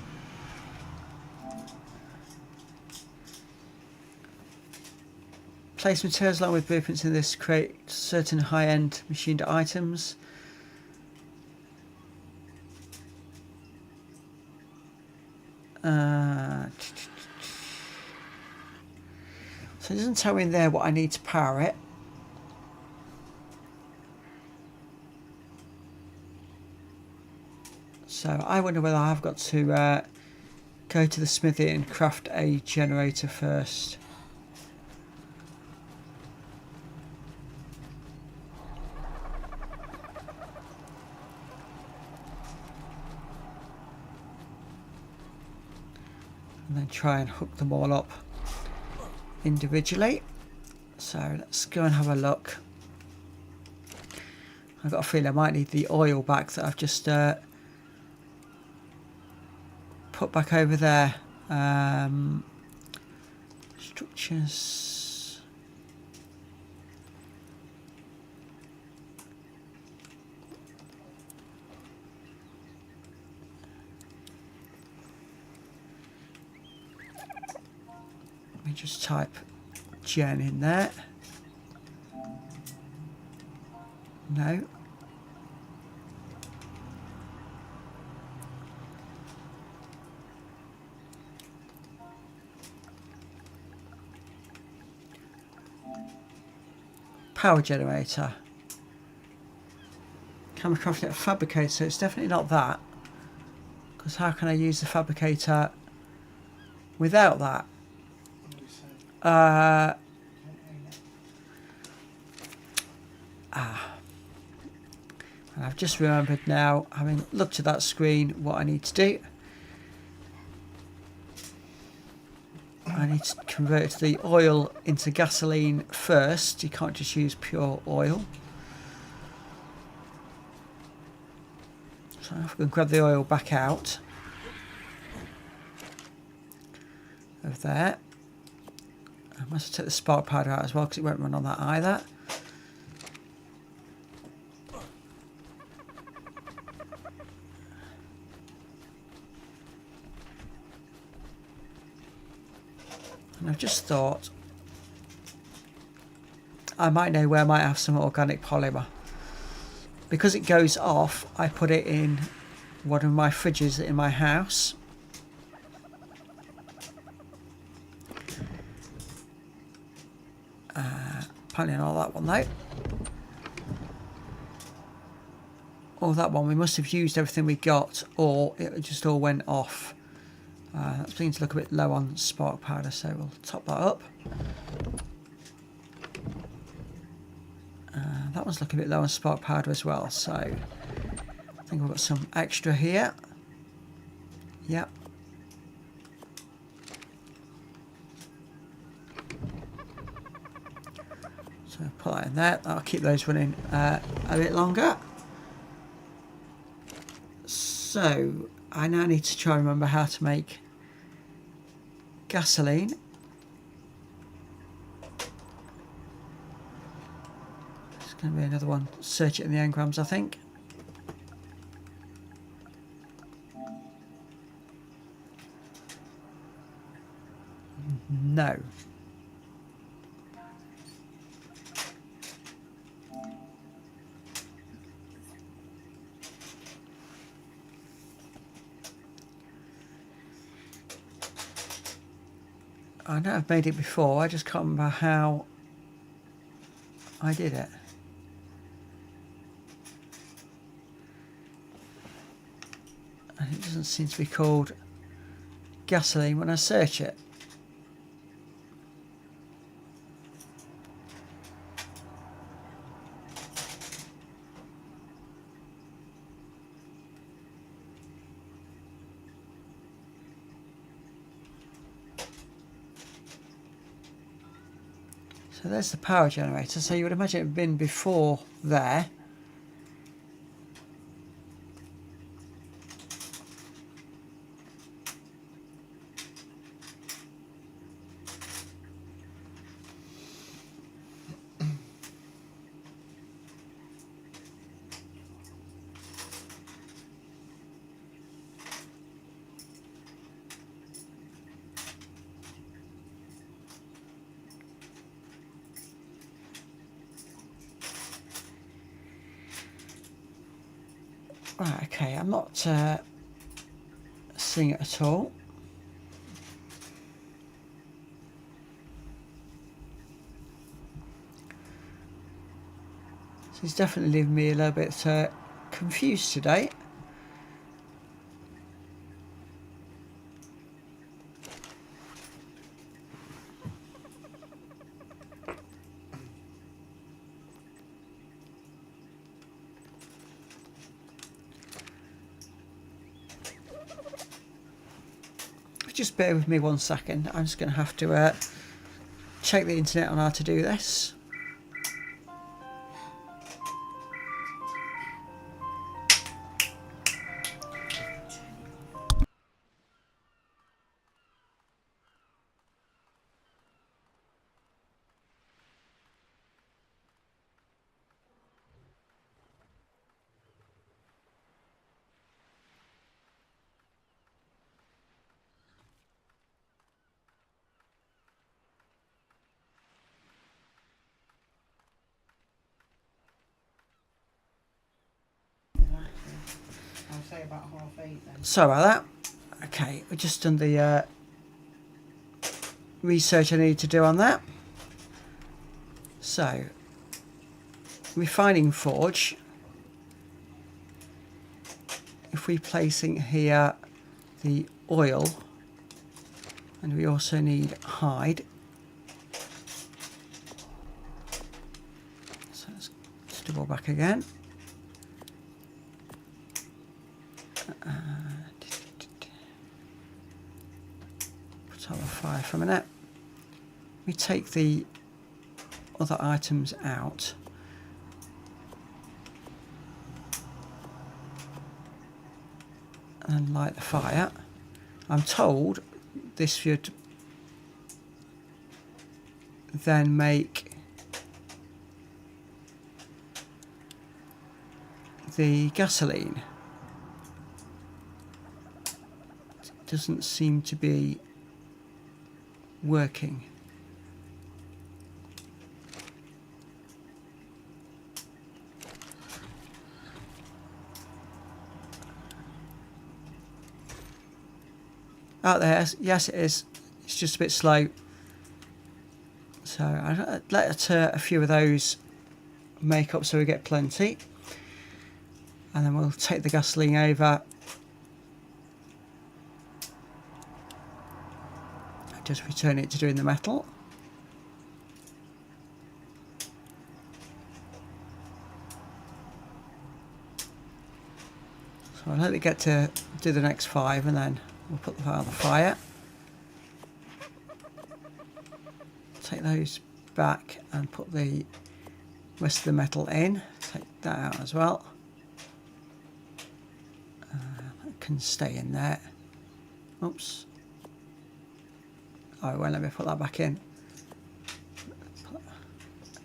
Place materials along with blueprints in this to create certain high-end machined items. So it doesn't tell me in there what I need to power it. So I wonder whether I've got to go to the smithy and craft a generator first. And then try and hook them all up individually. So let's go and have a look. I've got a feeling I might need the oil back that I've just put back over there. Structures. Let me just type gen in there. No. Power generator. Can we craft it a fabricator? So it's definitely not that. Because how can I use the fabricator without that? And I've just remembered now, having looked at that screen, what I need to do. I need to convert the oil into gasoline first. You can't just use pure oil. So I'm going to grab the oil back out of there. I must take the spark powder out as well because it won't run on that either. And I've just thought I might know where I might have some organic polymer. Because it goes off, I put it in one of my fridges in my house. Apparently not that one though. Or that one, we must have used everything we got, or it just all went off. That's beginning to look a bit low on spark powder, so we'll top that up. That one's looking a bit low on spark powder as well, so I think we've got some extra here. Yep. So put that in there. I'll keep those running a bit longer. So I now need to try and remember how to make gasoline. It's going to be another one. Search it in the engrams, I think. No. I know I've made it before, I just can't remember how I did it. And it doesn't seem to be called gasoline when I search it. So there's the power generator. So you would imagine it had been before there. Right, okay, I'm not seeing it at all. So it's definitely leaving me a little bit confused today. just bear with me 1 second. I'm just going to have to check the internet on how to do this. I'll say about 8:30 then. Sorry about that. Okay, we've just done the research I need to do on that. So, refining forge. If we placing here the oil, and we also need hide. So let's double back again. Put on the fire for a minute. We take the other items out. And light the fire. I'm told this should then make the gasoline. It doesn't seem to be working. Out there, yes it is. It's just a bit slow. So I'll let a few of those make up so we get plenty. And then we'll take the gasoline over. Just return it to doing the metal. So I'll let it get to do the next 5 and then we'll put the fire on the fire. Take those back and put the rest of the metal in. Take that out as well. That can stay in there. Oops. Oh, it won't let me put that back in.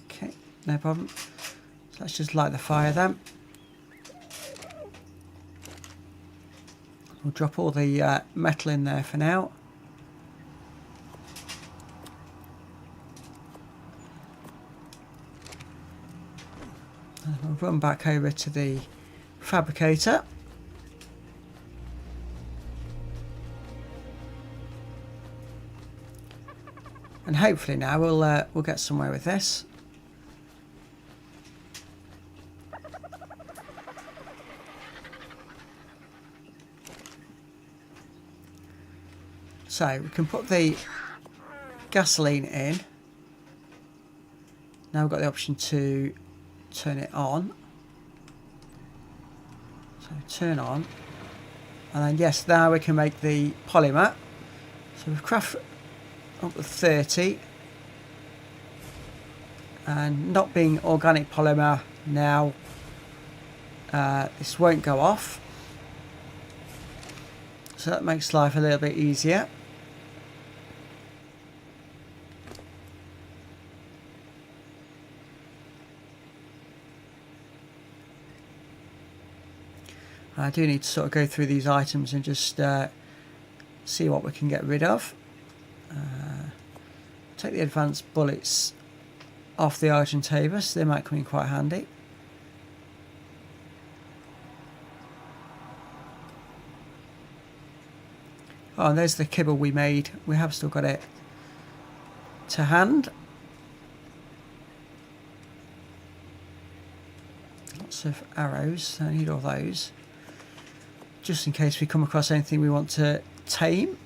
Okay, no problem. So let's just light the fire then. We'll drop all the metal in there for now. And we'll run back over to the fabricator. And hopefully now we'll get somewhere with this. So we can put the gasoline in. Now we've got the option to turn it on. So turn on. And then yes, now we can make the polymer. So we've crafted up to 30. And not being organic polymer now, this won't go off. So that makes life a little bit easier. I do need to sort of go through these items and just see what we can get rid of. Take the advanced bullets off the Argentavis, so they might come in quite handy. Oh, and there's the kibble we made. We have still got it to hand. Lots of arrows, so I need all those. Just in case we come across anything we want to tame.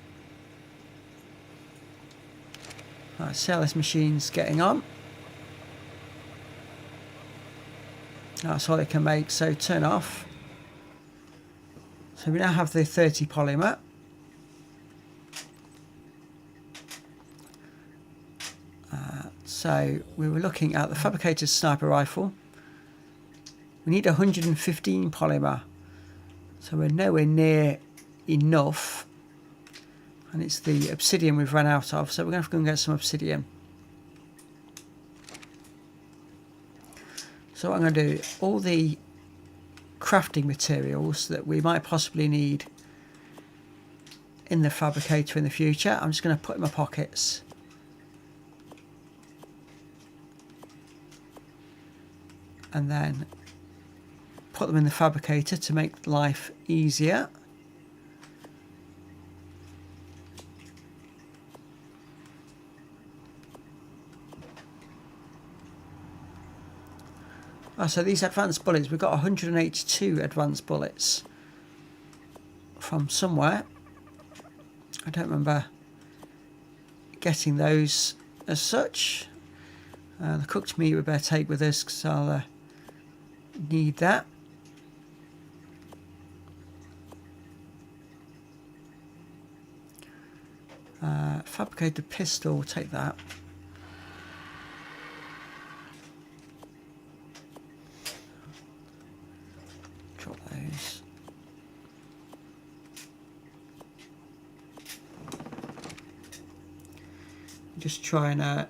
Right, see how this machine's getting on. That's all it can make, so turn off. So we now have the 30 polymer. So we were looking at the fabricated sniper rifle. We need 115 polymer. So we're nowhere near enough. And it's the obsidian we've run out of. So we're going to have to go and get some obsidian. So what I'm going to do, all the crafting materials that we might possibly need in the fabricator in the future, I'm just going to put in my pockets. And then put them in the fabricator to make life easier. Oh, so these advanced bullets, we've got 182 advanced bullets from somewhere. I don't remember getting those as such. The cooked meat we better take with us because I'll need that. Fabricated pistol, we'll take that. Drop those. Just try and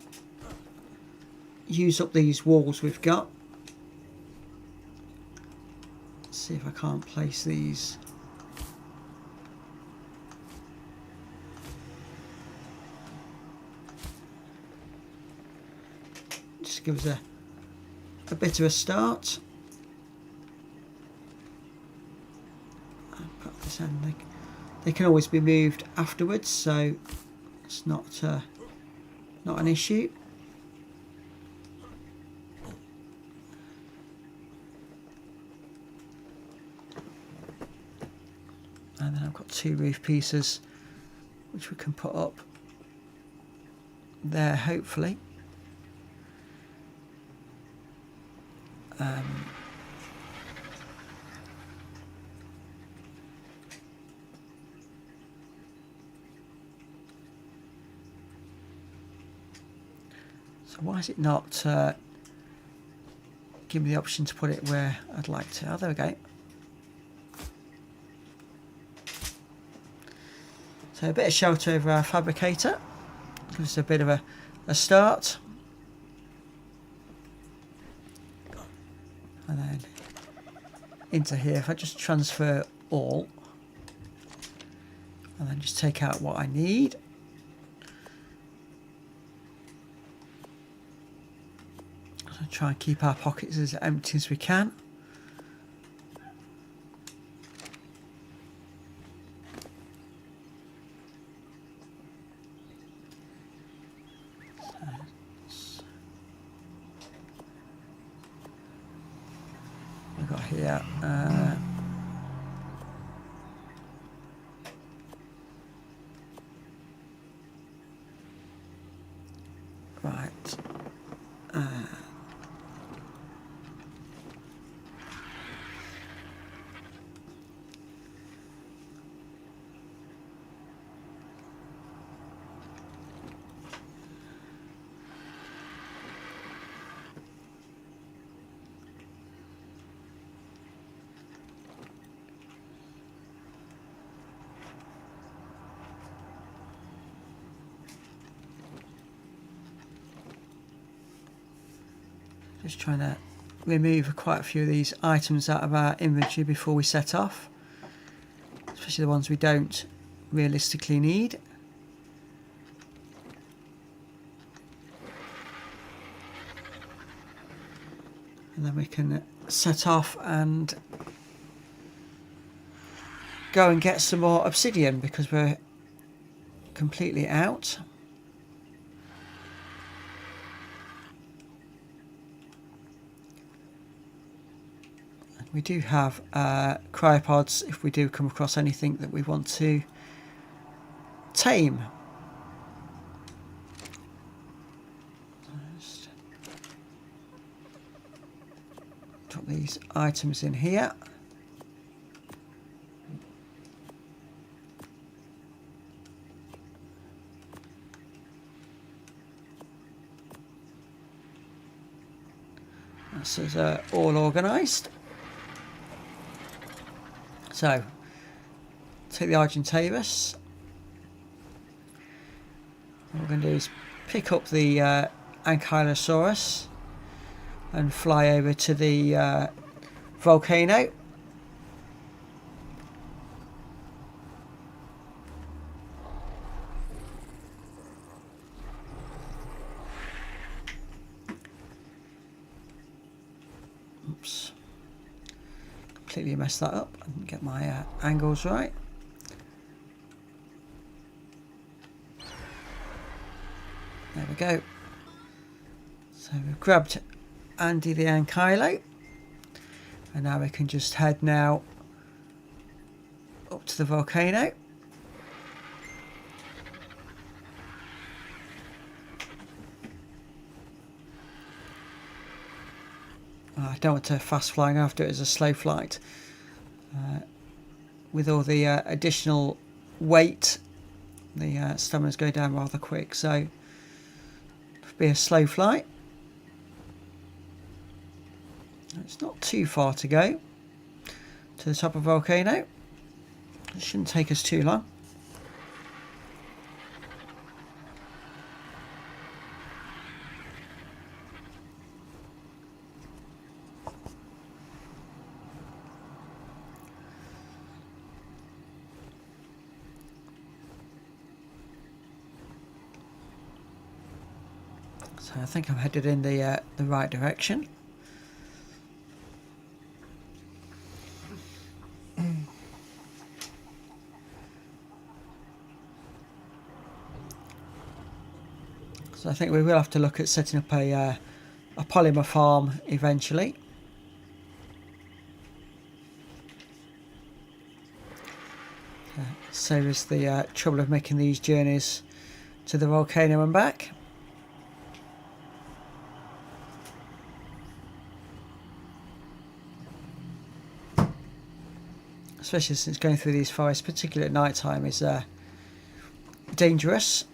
use up these walls we've got. Let's see if I can't place these. Just give us a bit of a start. Put this in. They can always be moved afterwards, so it's not an issue. And then I've got 2 roof pieces which we can put up there, hopefully. So why is it not give me the option to put it where I'd like to? Oh, there we go. So a bit of shelter over our fabricator. Gives us a bit of a start. And then into here, if I just transfer all, and then just take out what I need. So try and keep our pockets as empty as we can. We've got here right. Just trying to remove quite a few of these items out of our inventory before we set off, especially the ones we don't realistically need. And then we can set off and go and get some more obsidian because we're completely out. We do have cryopods if we do come across anything that we want to tame. Just drop these items in here. That's us all organised. So, take the Argentavis. What we're going to do is pick up the Ankylosaurus and fly over to the volcano. Oops. Completely messed that up. I didn't get my angles right. There we go. So we've grabbed Andy the Ankylo, and now we can just head now up to the volcano. I don't want to fast flying after it as a slow flight. With all the additional weight, the stamina's go down rather quick, so it'll be a slow flight. It's not too far to go to the top of the volcano. It shouldn't take us too long. So I think I'm headed in the right direction. So I think we will have to look at setting up a polymer farm eventually. Save us the trouble of making these journeys to the volcano and back. Especially since going through these forests, particularly at night time, is dangerous.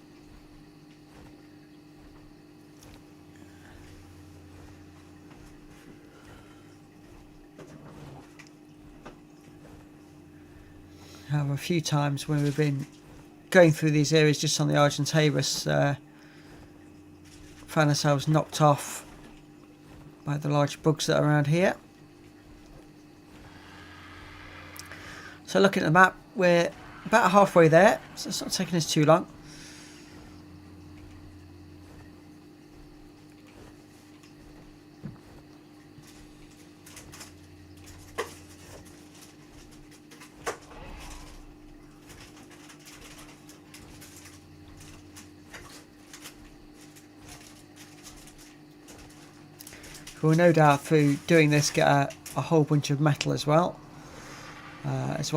However, a few times when we've been going through these areas just on the Argentavis, found ourselves knocked off by the large bugs that are around here. So looking at the map, we're about halfway there, so it's not taking us too long. We'll no doubt through doing this get a whole bunch of metal as well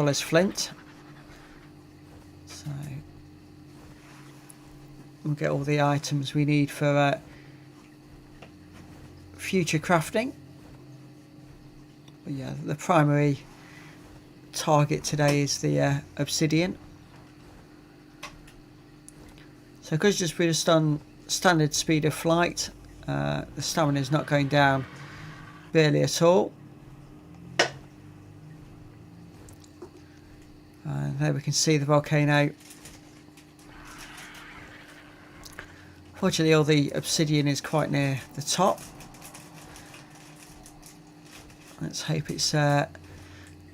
as flint. So we'll get all the items we need for future crafting. But yeah, the primary target today is the obsidian. So because we're just on standard speed of flight, the stamina is not going down barely at all. And there we can see the volcano. Fortunately, all the obsidian is quite near the top. Let's hope it's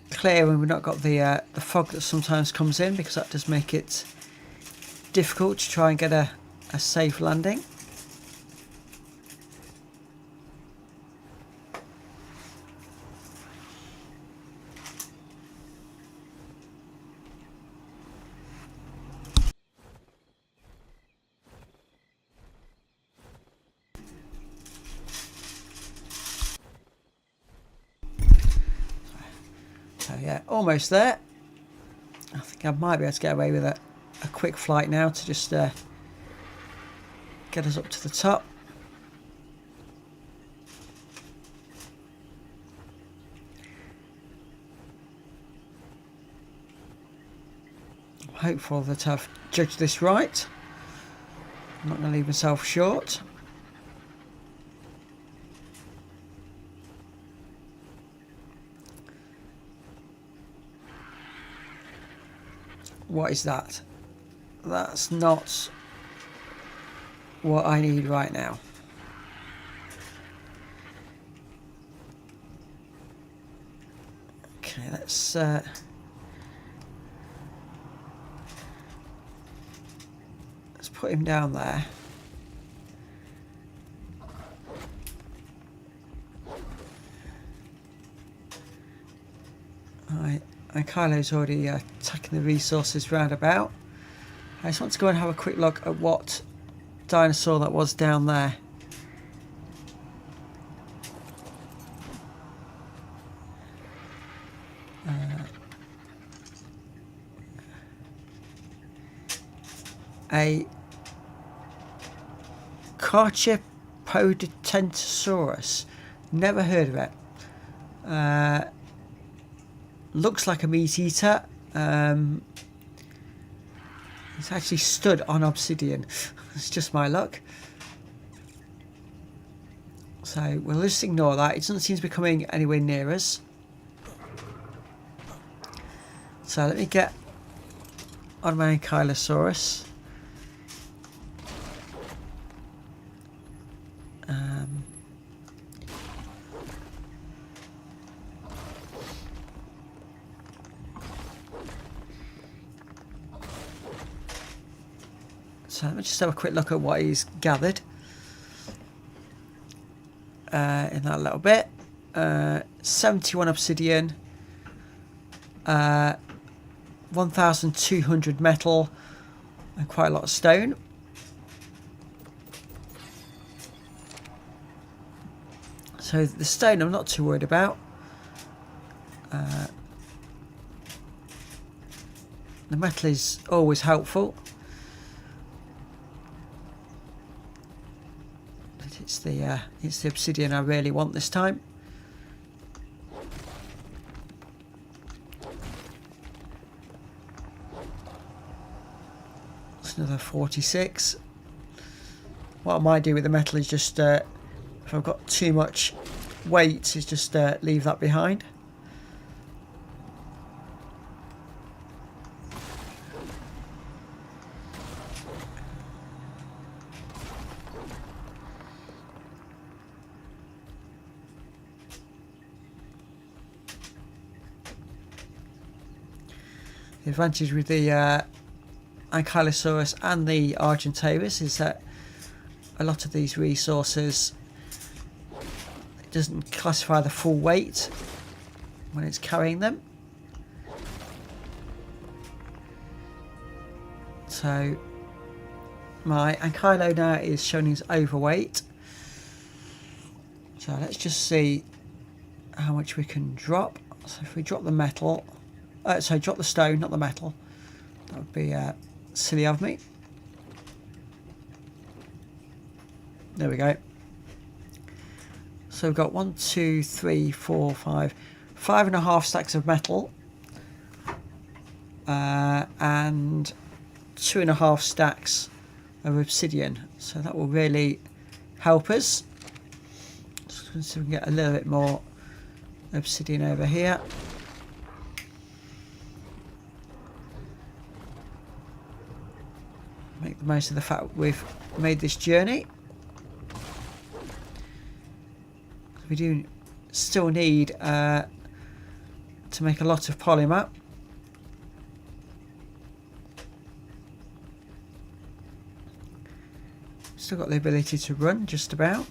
clear when we've not got the fog that sometimes comes in, because that does make it difficult to try and get a safe landing. So yeah, almost there. I think I might be able to get away with a quick flight now to just get us up to the top. I'm hopeful that I've judged this right. I'm not going to leave myself short. What is that? That's not what I need right now. Okay, let's put him down there. Alright, and Kylo's already attacking the resources roundabout. I just want to go and have a quick look at what dinosaur that was down there. A Carchipodontosaurus. Never heard of it. Looks like a meat eater. It's actually stood on obsidian. It's just my luck. So we'll just ignore that. It doesn't seem to be coming anywhere near us. So let me get on my Ankylosaurus. So let me just have a quick look at what he's gathered in that little bit. 71 obsidian, 1,200 metal, and quite a lot of stone. So the stone I'm not too worried about. The metal is always helpful. But it's the obsidian I really want this time. It's another 46. What I might do with the metal is just if I've got too much weight, is just leave that behind. The advantage with the Ankylosaurus and the Argentavis is that a lot of these resources, it doesn't classify the full weight when it's carrying them. So my Ankylo now is showing he's overweight. So let's just see how much we can drop. So if we drop the metal, so drop the stone, not the metal. That would be silly of me. There we go. So we've got 1, 2, 3, 4, 5, 5.5 stacks of metal, and 2.5 stacks of obsidian. So that will really help us. Just going to see if we can get a little bit more obsidian over here. Make the most of the fact we've made this journey. We do still need to make a lot of polymer. Still got the ability to run just about.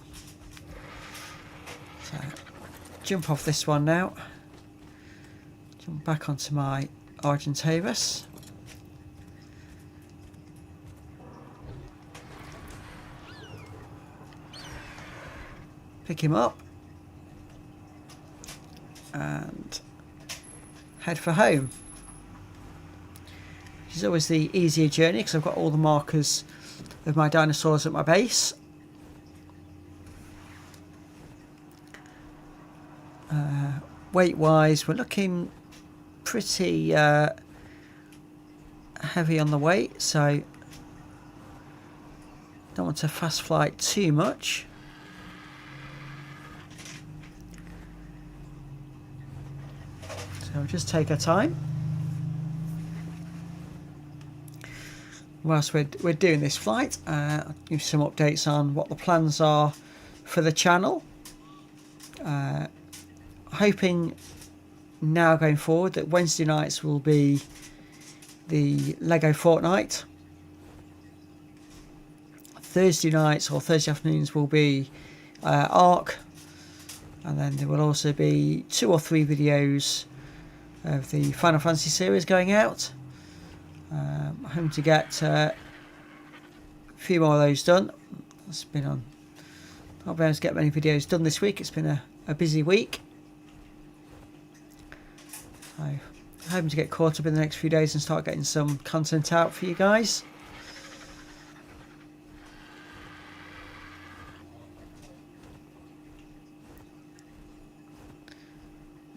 So jump off this one now. Jump back onto my Argentavis. Pick him up and head for home. Which is always the easier journey because I've got all the markers of my dinosaurs at my base. Weight wise, we're looking pretty heavy on the weight, so don't want to fast flight too much. So we'll just take our time. whilst we're doing this flight, I'll give you some updates on what the plans are for the channel. Hoping now going forward that Wednesday nights will be the Lego Fortnite. Thursday nights or Thursday afternoons will be Ark, and then there will also be 2 or 3 videos of the Final Fantasy series going out. I'm hoping to get a few more of those done. It's been on. Not been able to get many videos done this week. It's been a busy week. So I'm hoping to get caught up in the next few days and start getting some content out for you guys.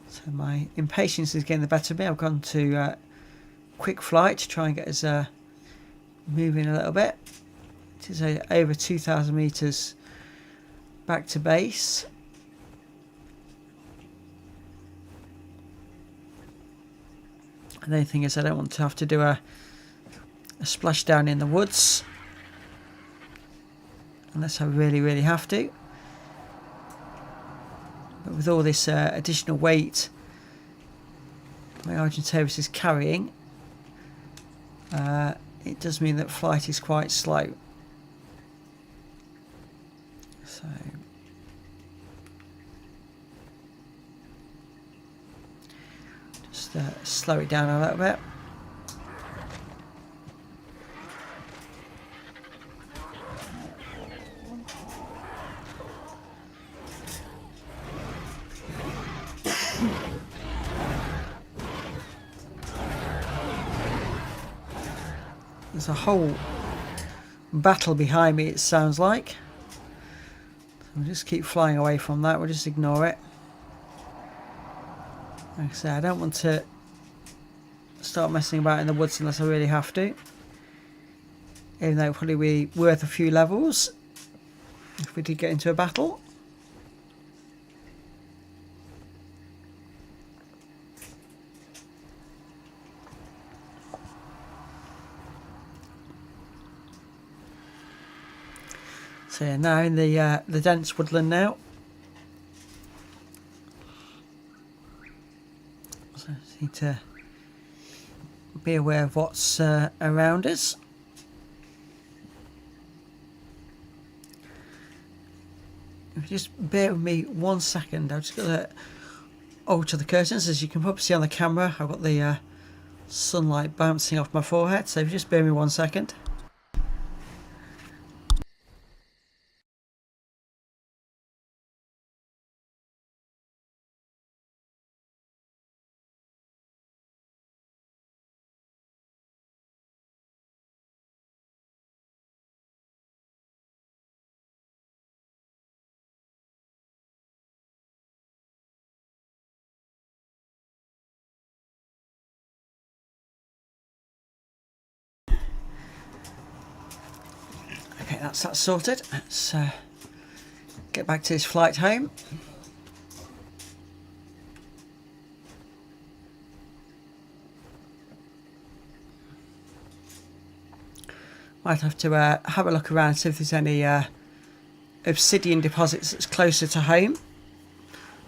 So my impatience is getting the better of me. I've gone to quick flight to try and get us moving a little bit. It is over 2,000 meters back to base. And the only thing is I don't want to have to do a splashdown in the woods unless I really have to. But with all this additional weight my Argentavis is carrying, it does mean that flight is quite slow. So just slow it down a little bit. There's a whole battle behind me, it sounds like. So we'll just keep flying away from that. We'll just ignore it. Like I say, I don't want to start messing about in the woods unless I really have to. Even though it'll probably be worth a few levels if we did get into a battle. So yeah, now in the dense woodland now. So just need to be aware of what's around us. If you just bear with me 1 second, I've just got to alter the curtains. As you can probably see on the camera, I've got the sunlight bouncing off my forehead. So if you just bear with me 1 second. Okay, that's that sorted. Let's get back to this flight home. Might have to have a look around, see if there's any obsidian deposits that's closer to home,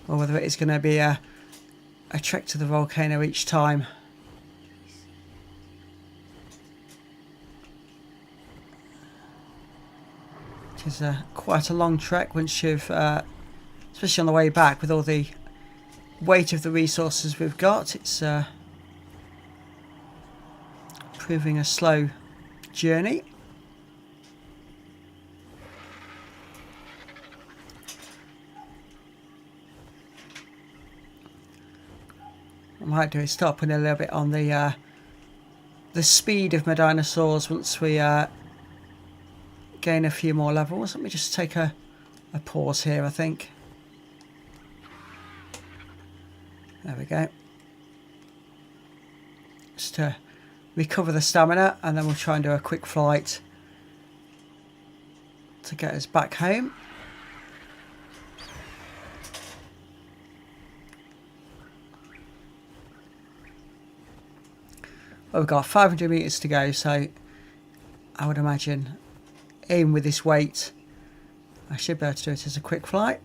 or whether it is going to be a trek to the volcano each time. It is quite a long trek once you've, especially on the way back with all the weight of the resources we've got. It's proving a slow journey. What I might do is start putting a little bit on the speed of my dinosaurs once we gain a few more levels. Let me just take a pause here, I think. There we go. Just to recover the stamina, and then we'll try and do a quick flight to get us back home. Well, we've got 500 meters to go, so I would imagine, even with this weight, I should be able to do it as a quick flight.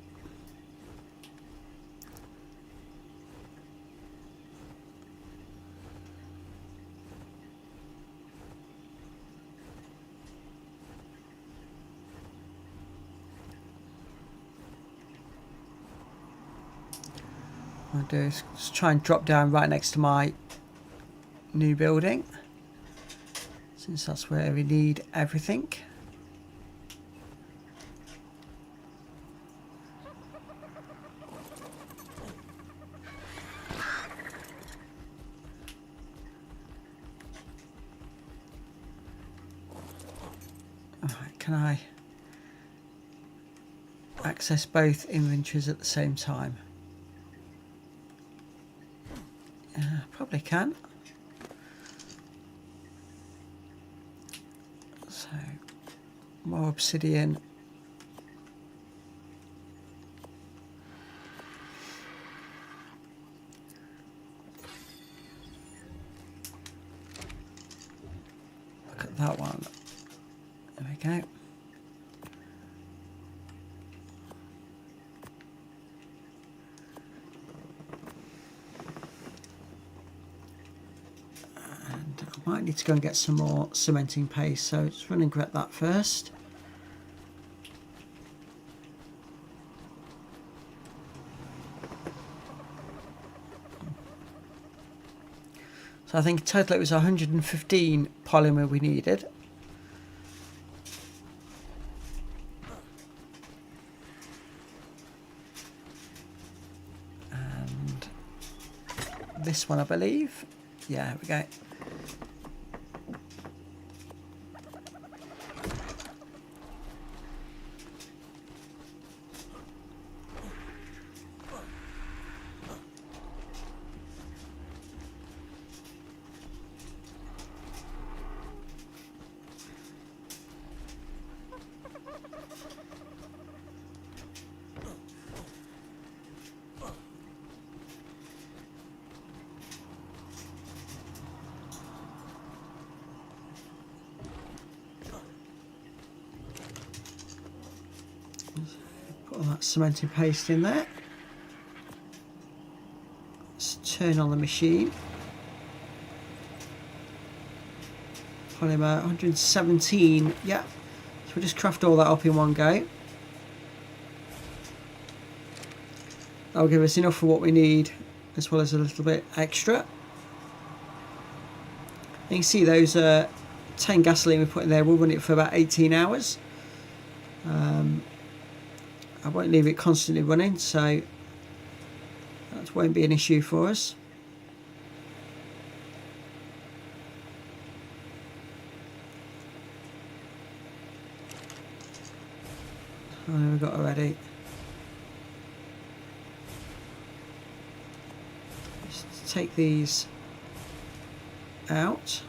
What I'll do is just try and drop down right next to my new building, since that's where we need everything. Alright, can I access both inventories at the same time? Probably can. So, more obsidian. Look at that one. There we go. Might need to go and get some more cementing paste, so just run and grab that first. So I think in total it was 115 polymer we needed. And this one, I believe. Yeah, here we go. Put all that cementing paste in there. Let's turn on the machine. Polymer 117, yeah. So we'll just craft all that up in one go. That'll give us enough for what we need, as well as a little bit extra. You can see those 10 gasoline we put in there will run it for about 18 hours. I won't leave it constantly running, so that won't be an issue for us. How many have we got already? Just take these out.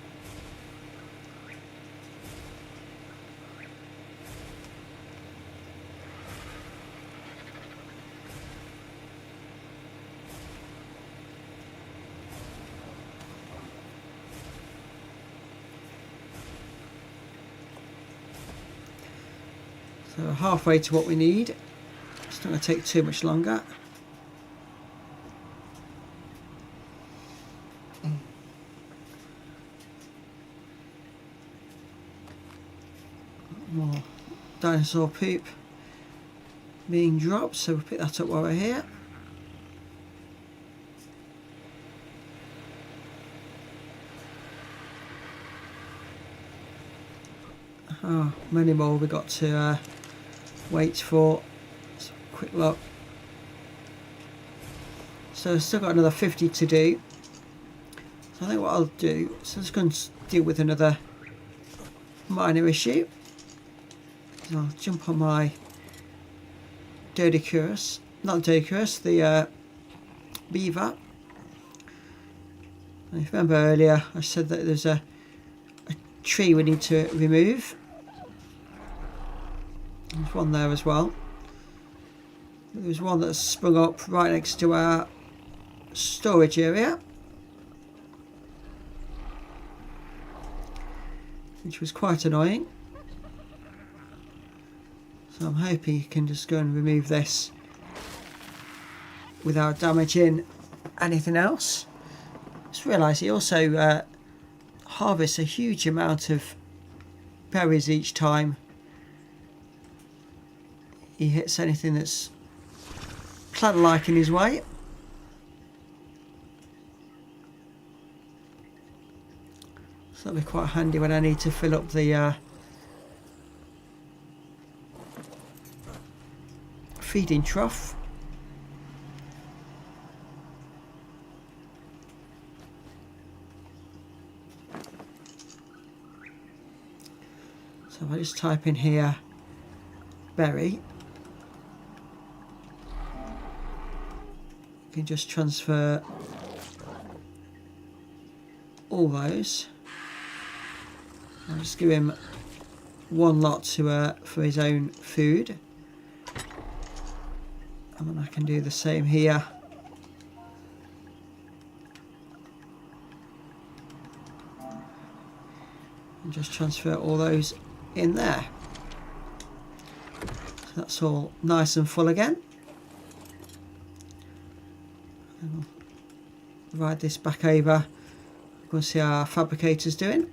So halfway to what we need. It's not going to take too much longer. More dinosaur poop being dropped, so we'll pick that up while we're here. Oh, many more we got to wait for. Let's have a quick look. So I've still got another 50 to do. So I think what I'll do, so I'm just going to deal with another minor issue. So I'll jump on my Dodicurus, not Dodicurus, the beaver. And if you remember earlier, I said that there's a tree we need to remove. There's one there as well. There's one that's sprung up right next to our storage area. which was quite annoying. So I'm hoping he can just go and remove this without damaging anything else. Just realised he also harvests a huge amount of berries each time he hits anything that's plant-like in his way. So that'll be quite handy when I need to fill up the feeding trough. So if I just type in here berry, you can just transfer all those. I'll just give him one lot to for his own food, and then I can do the same here. And just transfer all those in there. So that's all nice and full again. And we'll ride this back over. Go and see how our fabricator's doing.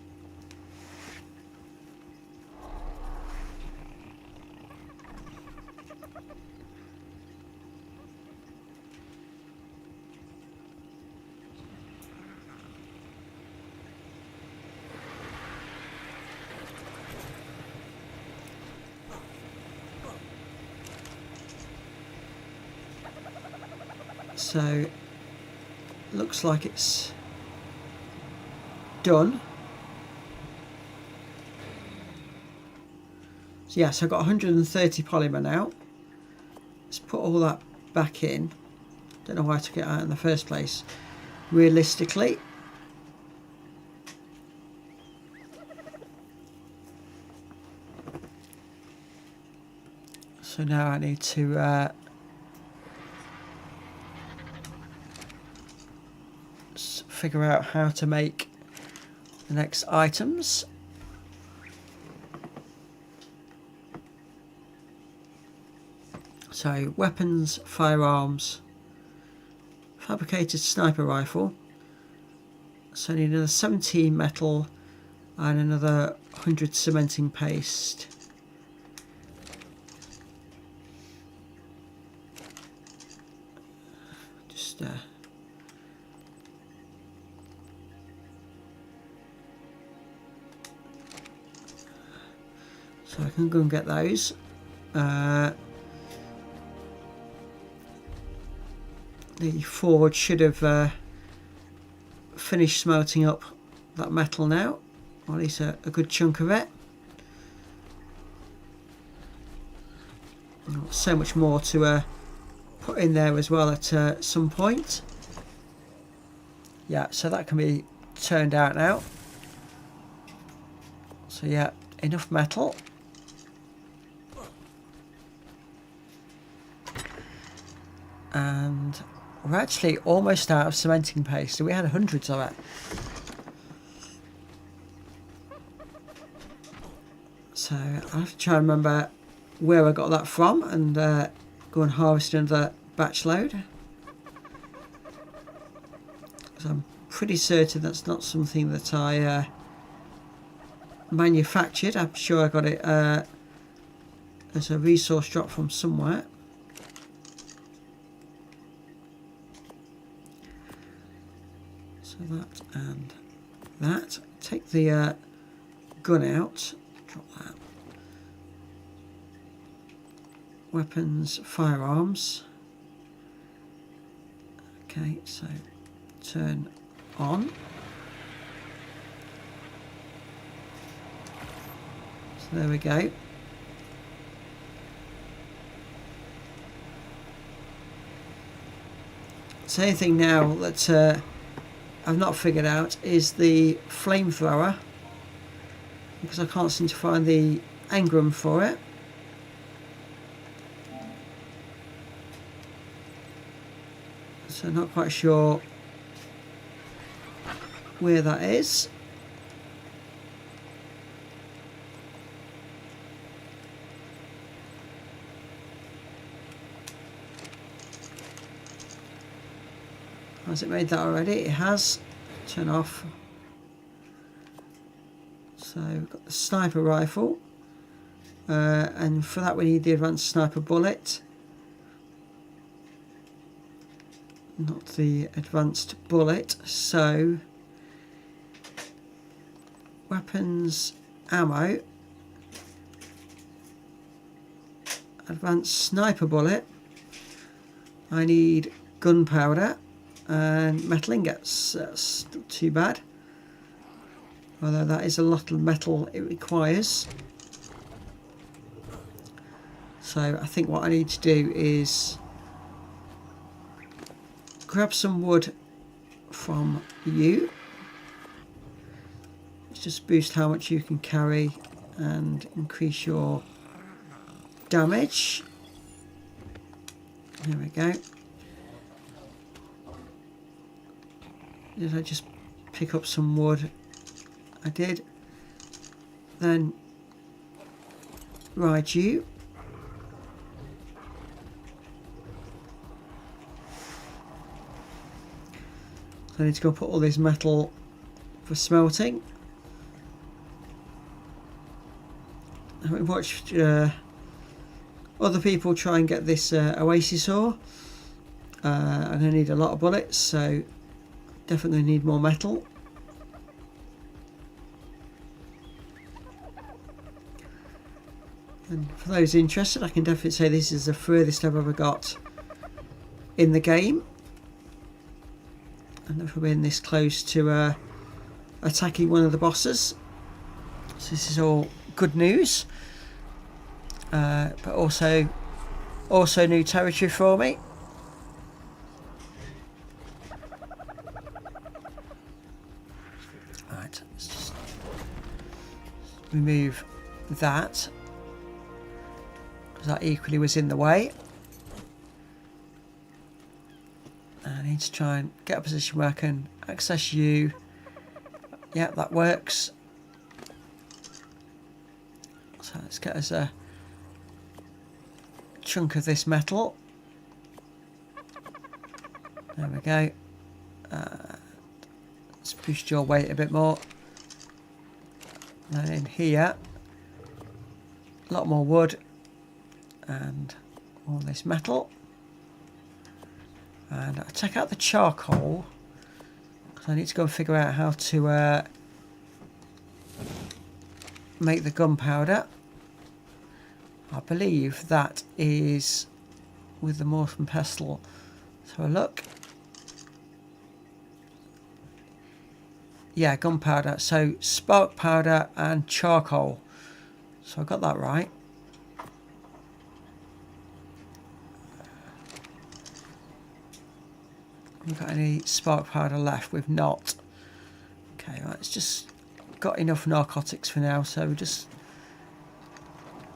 So looks like it's done. So yeah, so I've got 130 polymer now. Let's put all that back in. Don't know why I took it out in the first place. Realistically, so now I need to figure out how to make the next items. So weapons, firearms, fabricated sniper rifle. So I need another 17 metal and another 100 cementing paste. Just so I can go and get those. The forge should have finished smelting up that metal now, or at least a good chunk of it. So much more to put in there as well at some point. Yeah, so that can be turned out now. So yeah, enough metal. And we're actually almost out of cementing paste, so we had hundreds of it. So I have to try and remember where I got that from and go and harvest another batch load. Because I'm pretty certain that's not something that I manufactured. I'm sure I got it as a resource drop from somewhere. So that and that. Take the gun out. Drop that. Weapons, firearms. Okay, so turn on. So there we go. So anything now that I've not figured out is the flamethrower, because I can't seem to find the engram for it. So not quite sure where that is. Has it made that already? It has. Turn off. So we've got the sniper rifle. And for that we need the advanced sniper bullet. Not the advanced bullet. So weapons, ammo, advanced sniper bullet. I need gunpowder and metal ingots. That's not too bad. Although that is a lot of metal it requires. So I think what I need to do is grab some wood from you. Let's just boost how much you can carry and increase your damage. There we go. Did I just pick up some wood? I did. Then ride you. So I need to go put all this metal for smelting. I've watched other people try and get this Oasissaur. I'm going to need a lot of bullets, so definitely need more metal. And for those interested, I can definitely say this is the furthest I've ever got in the game. I've never been this close to attacking one of the bosses. So this is all good news. But also new territory for me. Right, let's just remove that, because that equally was in the way. I need to try and get a position where I can access you. Yeah, that works. So let's get us a chunk of this metal. There we go. Let's boost your weight a bit more. And in here, a lot more wood and all this metal. And I'll take out the charcoal, because I need to go and figure out how to make the gunpowder. I believe that is with the mortar and pestle. Let's have a look. Yeah, gunpowder. So spark powder and charcoal. So I got that right. We've got any spark powder left? We've not. Okay, right, it's just got enough narcotics for now, so we just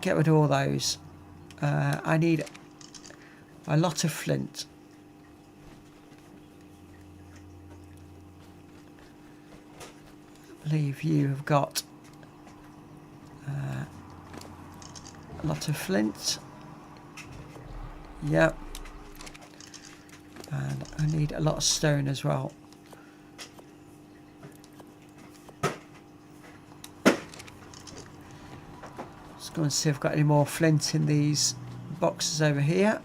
get rid of all those. I need a lot of flint. I believe you have got a lot of flint. Yep. And I need a lot of stone as well. Let's go and see if I've got any more flint in these boxes over here.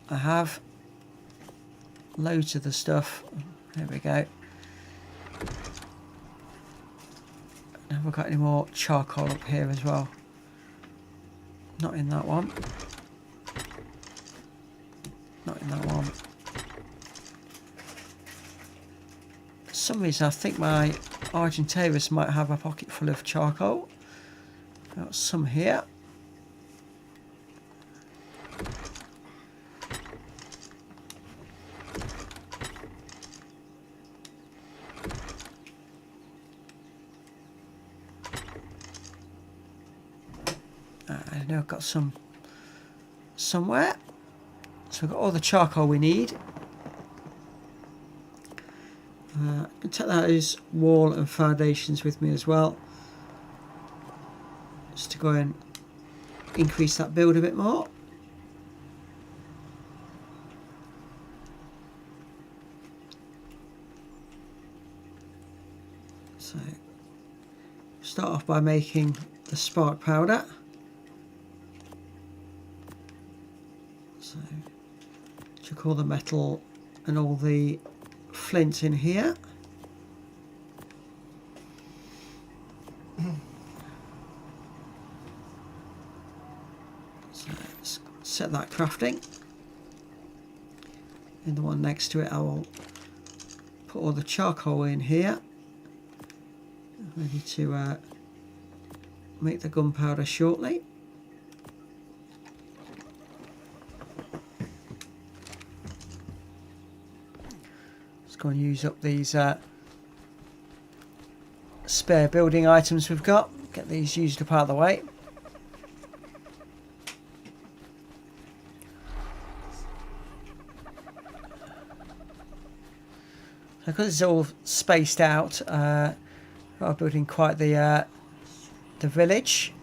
I have loads of the stuff. There we go. And have I got any more charcoal up here as well? Not in that one. Not in that one. For some reason I think my Argentavis might have a pocket full of charcoal. Got some here. I know I've got some somewhere. So we've got all the charcoal we need. I can take those wall and foundations with me as well, just to go and increase that build a bit more. So start off by making the spark powder. So chuck all the metal and all the flint in here. So let's set that crafting. And the one next to it I will put all the charcoal in here, ready to make the gunpowder shortly. Let's go and use up these spare building items we've got. Get these used up out of the way. Because it's all spaced out, I'm building quite the village.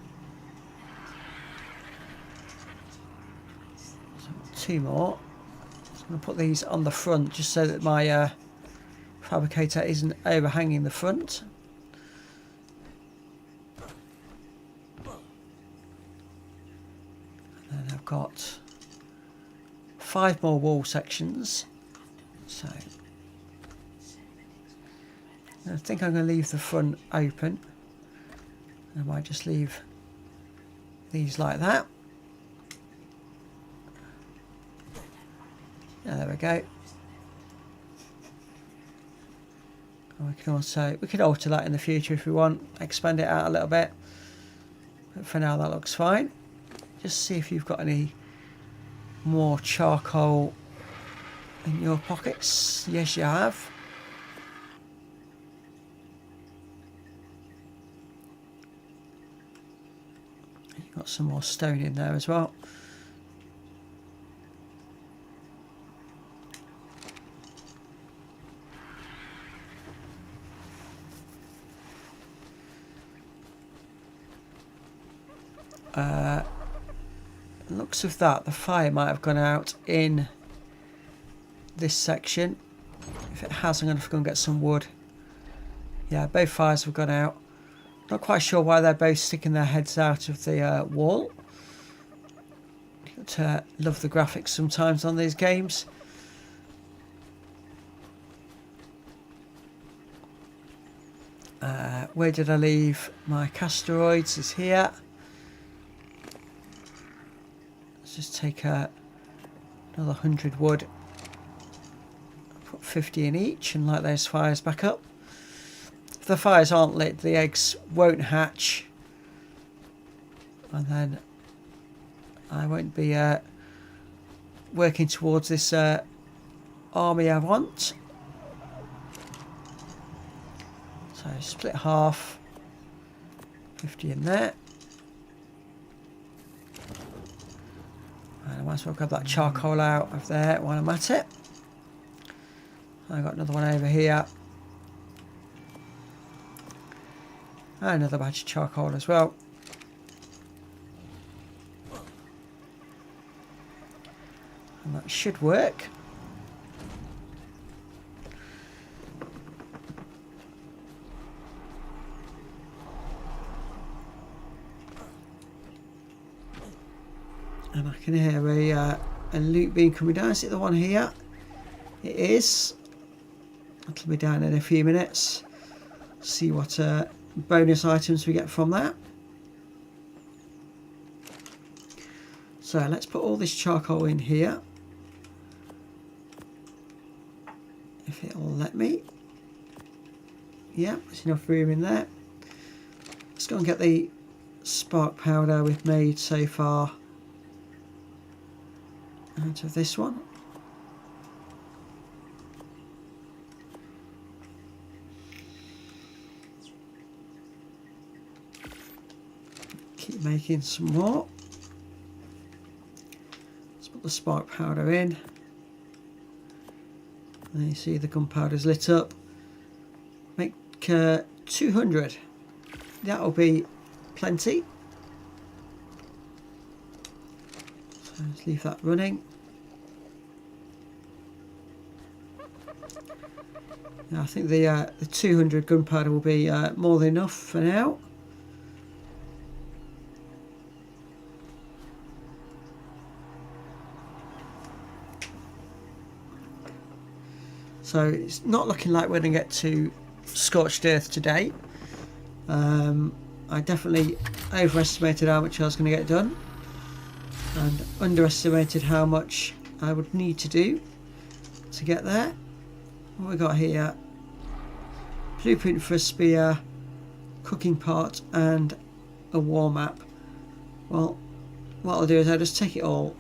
So 2 more. I'm going to put these on the front just so that my fabricator isn't overhanging the front. And then I've got 5 more wall sections. So I think I'm going to leave the front open. I might just leave these like that. There we go. And we can alter that in the future if we want, expand it out a little bit. But for now that looks fine. Just see if you've got any more charcoal in your pockets. Yes, you have. You've got some more stone in there as well. Looks of that, the fire might have gone out in this section. If it has, I'm going to go and get some wood. Yeah, both fires have gone out. Not quite sure why they're both sticking their heads out of the wall. You've got to love the graphics sometimes on these games. Where did I leave my casteroids? Is here. Let's just take another 100 wood. Put 50 in each and light those fires back up. If the fires aren't lit, the eggs won't hatch, and then I won't be working towards this army I want. So split half, 50 in there. And I might as well grab that charcoal out of there while I'm at it. I've got another one over here. And another batch of charcoal as well. And that should work. And I can hear a loot beam coming down. Is it the one here? It is. That'll be down in a few minutes. See what bonus items we get from that. So let's put all this charcoal in here. If it'll let me. Yeah, there's enough room in there. Let's go and get the spark powder we've made so far out of this one. Keep making some more. Let's put the spark powder in. And you see the gunpowder's lit up. Make 200. That'll be plenty. So let's leave that running. Now, I think the 200 gunpowder will be more than enough for now. So it's not looking like we're going to get to scorched earth today. I definitely overestimated how much I was going to get done and underestimated how much I would need to do to get there. What we got here? Blueprint for a spear, cooking pot and a war map. Well, what I'll do is I'll just take it all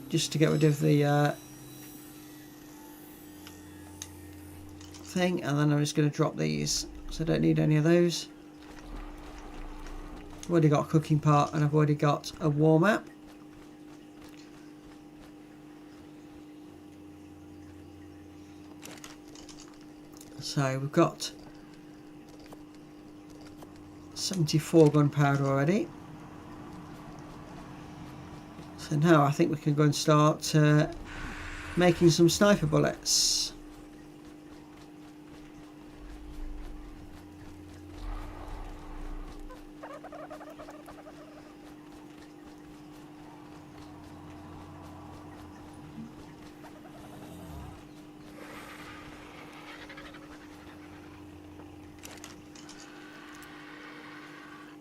just to get rid of the thing, and then I'm just going to drop these, so I don't need any of those. I've already got a cooking pot and I've already got a war map. So we've got 74 gunpowder already. So now I think we can go and start making some sniper bullets.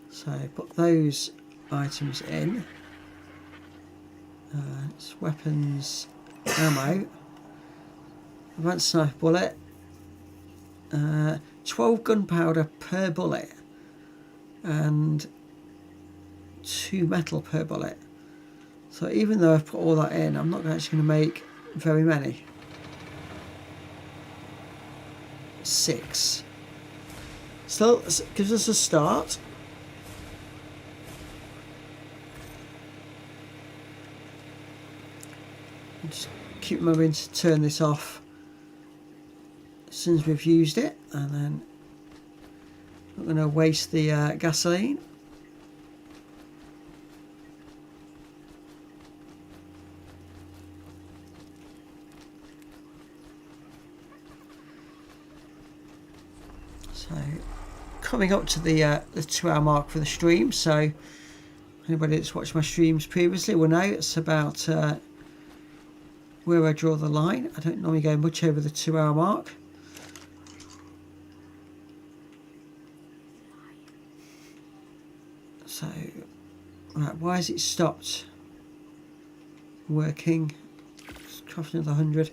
So put those items in. It's weapons, ammo, advanced sniper bullet, 12 gunpowder per bullet and 2 metal per bullet. So even though I've put all that in, I'm not actually going to make very many. 6. Still gives us a start. Just keep remembering to turn this off as soon as we've used it, and then I'm not going to waste the gasoline. So coming up to the 2-hour mark for the stream, so anybody that's watched my streams previously will know it's about where I draw the line. I don't normally go much over the 2-hour mark. So, right, why has it stopped working? Let's craft another 100. It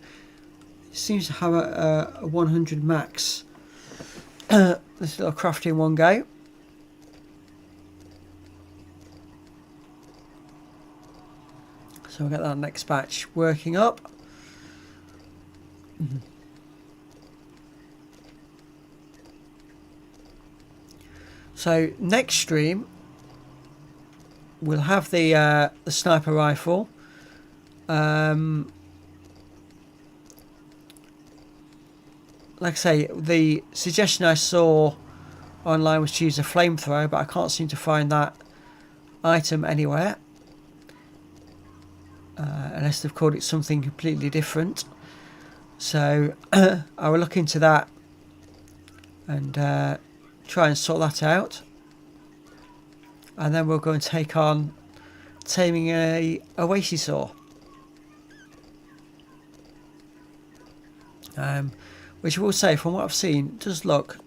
seems to have a 100 max. This little craft in one go. So we'll get that next batch working up. So next stream we'll have the sniper rifle. Like I say, the suggestion I saw online was to use a flamethrower, but I can't seem to find that item anywhere. Unless they've called it something completely different. So I will look into that and try and sort that out. And then we'll go and take on taming a Oasissaur. Which I will say, from what I've seen, does look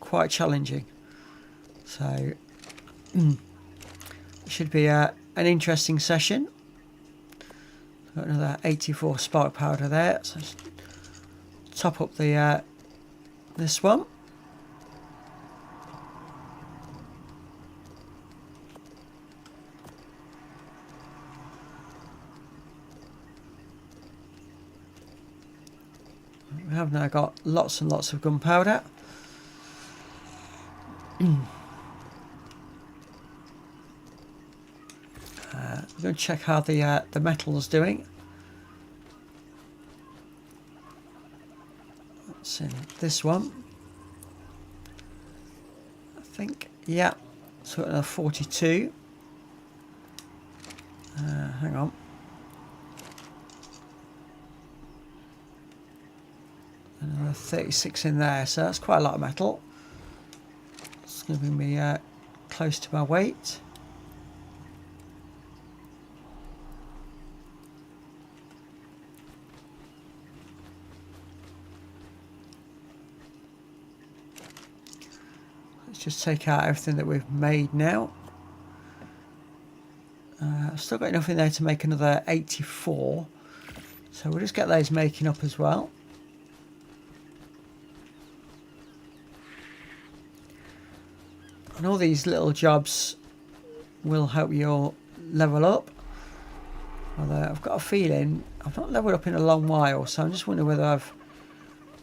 quite challenging. So it should be an interesting session. Got another 84 spark powder there, so let's top up the this one. We have now got lots and lots of gunpowder. We're going to check how the metal's doing. That's in this one, I think. Yeah, so another 42. Hang on. Another 36 in there, so that's quite a lot of metal. It's going to bring me close to my weight. Let's just take out everything that we've made now. I've still got enough in there to make another 84, so we'll just get those making up as well. And all these little jobs will help you level up. Although I've got a feeling I've not leveled up in a long while, so I'm just wondering whether I've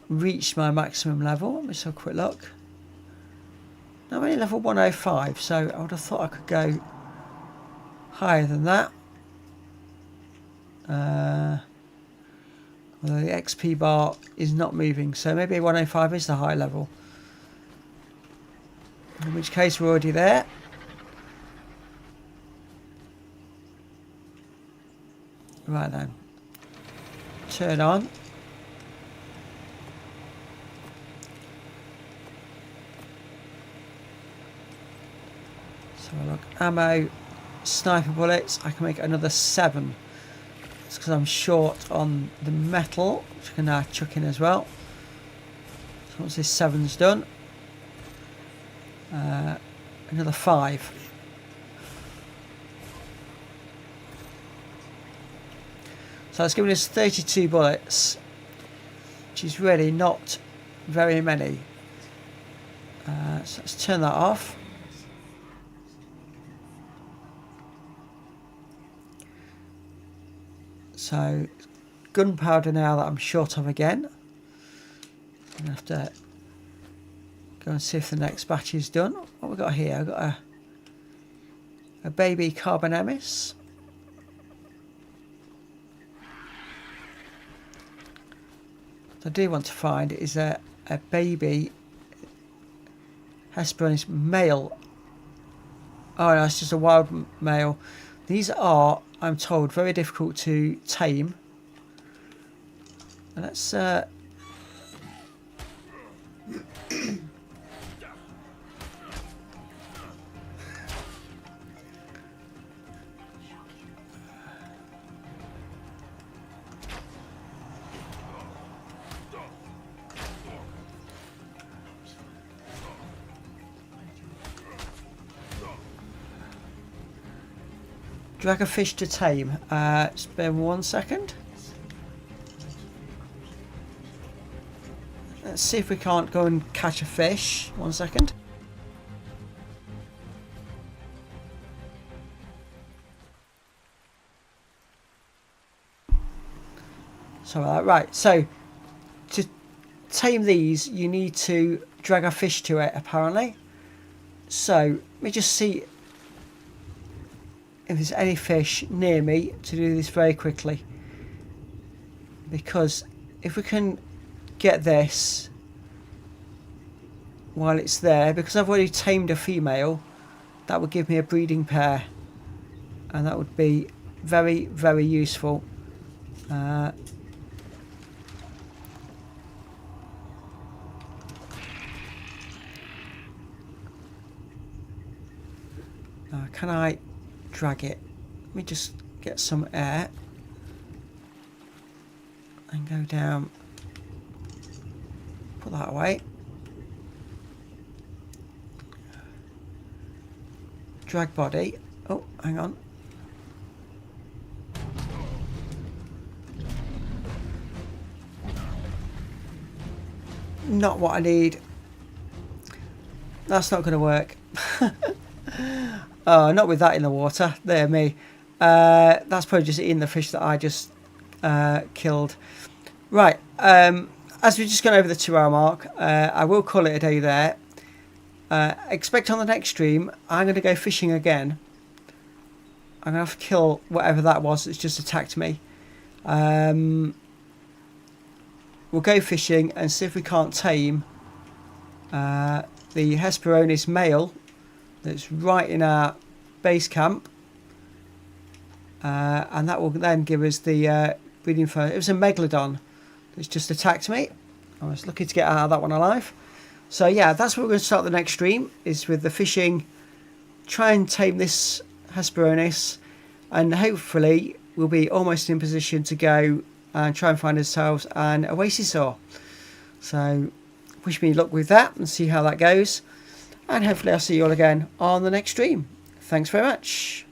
reached my maximum level. Let me just have a quick look. Now I'm only level 105, so I would have thought I could go higher than that. Although the XP bar is not moving, so maybe 105 is the high level. In which case we're already there. Right then. Turn on. So look, ammo, sniper bullets, I can make another 7. It's because I'm short on the metal, which I can now chuck in as well. So once this 7's done, another 5. So it's giving us 32 bullets, which is really not very many. So let's turn that off. So gunpowder now that I'm short of again. I'm going to have to go and see if the next batch is done. What have we got here? I've got a baby carbon emis. What I do want to find is a baby Hesperornis male. Oh no, it's just a wild male. These are, I'm told, very difficult to tame. And let's drag a fish to tame. Just bear 1 second. Let's see if we can't go and catch a fish. 1 second. So right, so to tame these you need to drag a fish to it apparently. So let me just see if there's any fish near me to do this very quickly, because if we can get this while it's there, because I've already tamed a female, that would give me a breeding pair, and that would be very, very useful. Can I drag it? Let me just get some air and go down. Put that away. Drag body. Oh, hang on. Not what I need. That's not going to work. Oh, not with that in the water. There, me. That's probably just eating the fish that I just killed. Right. As we've just gone over the 2 hour mark, I will call it a day there. Expect on the next stream, I'm going to go fishing again. I'm going to have to kill whatever that was that's just attacked me. We'll go fishing and see if we can't tame the Hesperornis male that's right in our base camp, and that will then give us the breeding fur. It was a megalodon that's just attacked me, I was lucky to get out of that one alive. So yeah, that's what we're going to start the next stream, is with the fishing. Try and tame this Hesperornis, and hopefully we'll be almost in position to go and try and find ourselves an Oasissaur. So wish me luck with that and see how that goes. And hopefully I'll see you all again on the next stream. Thanks very much.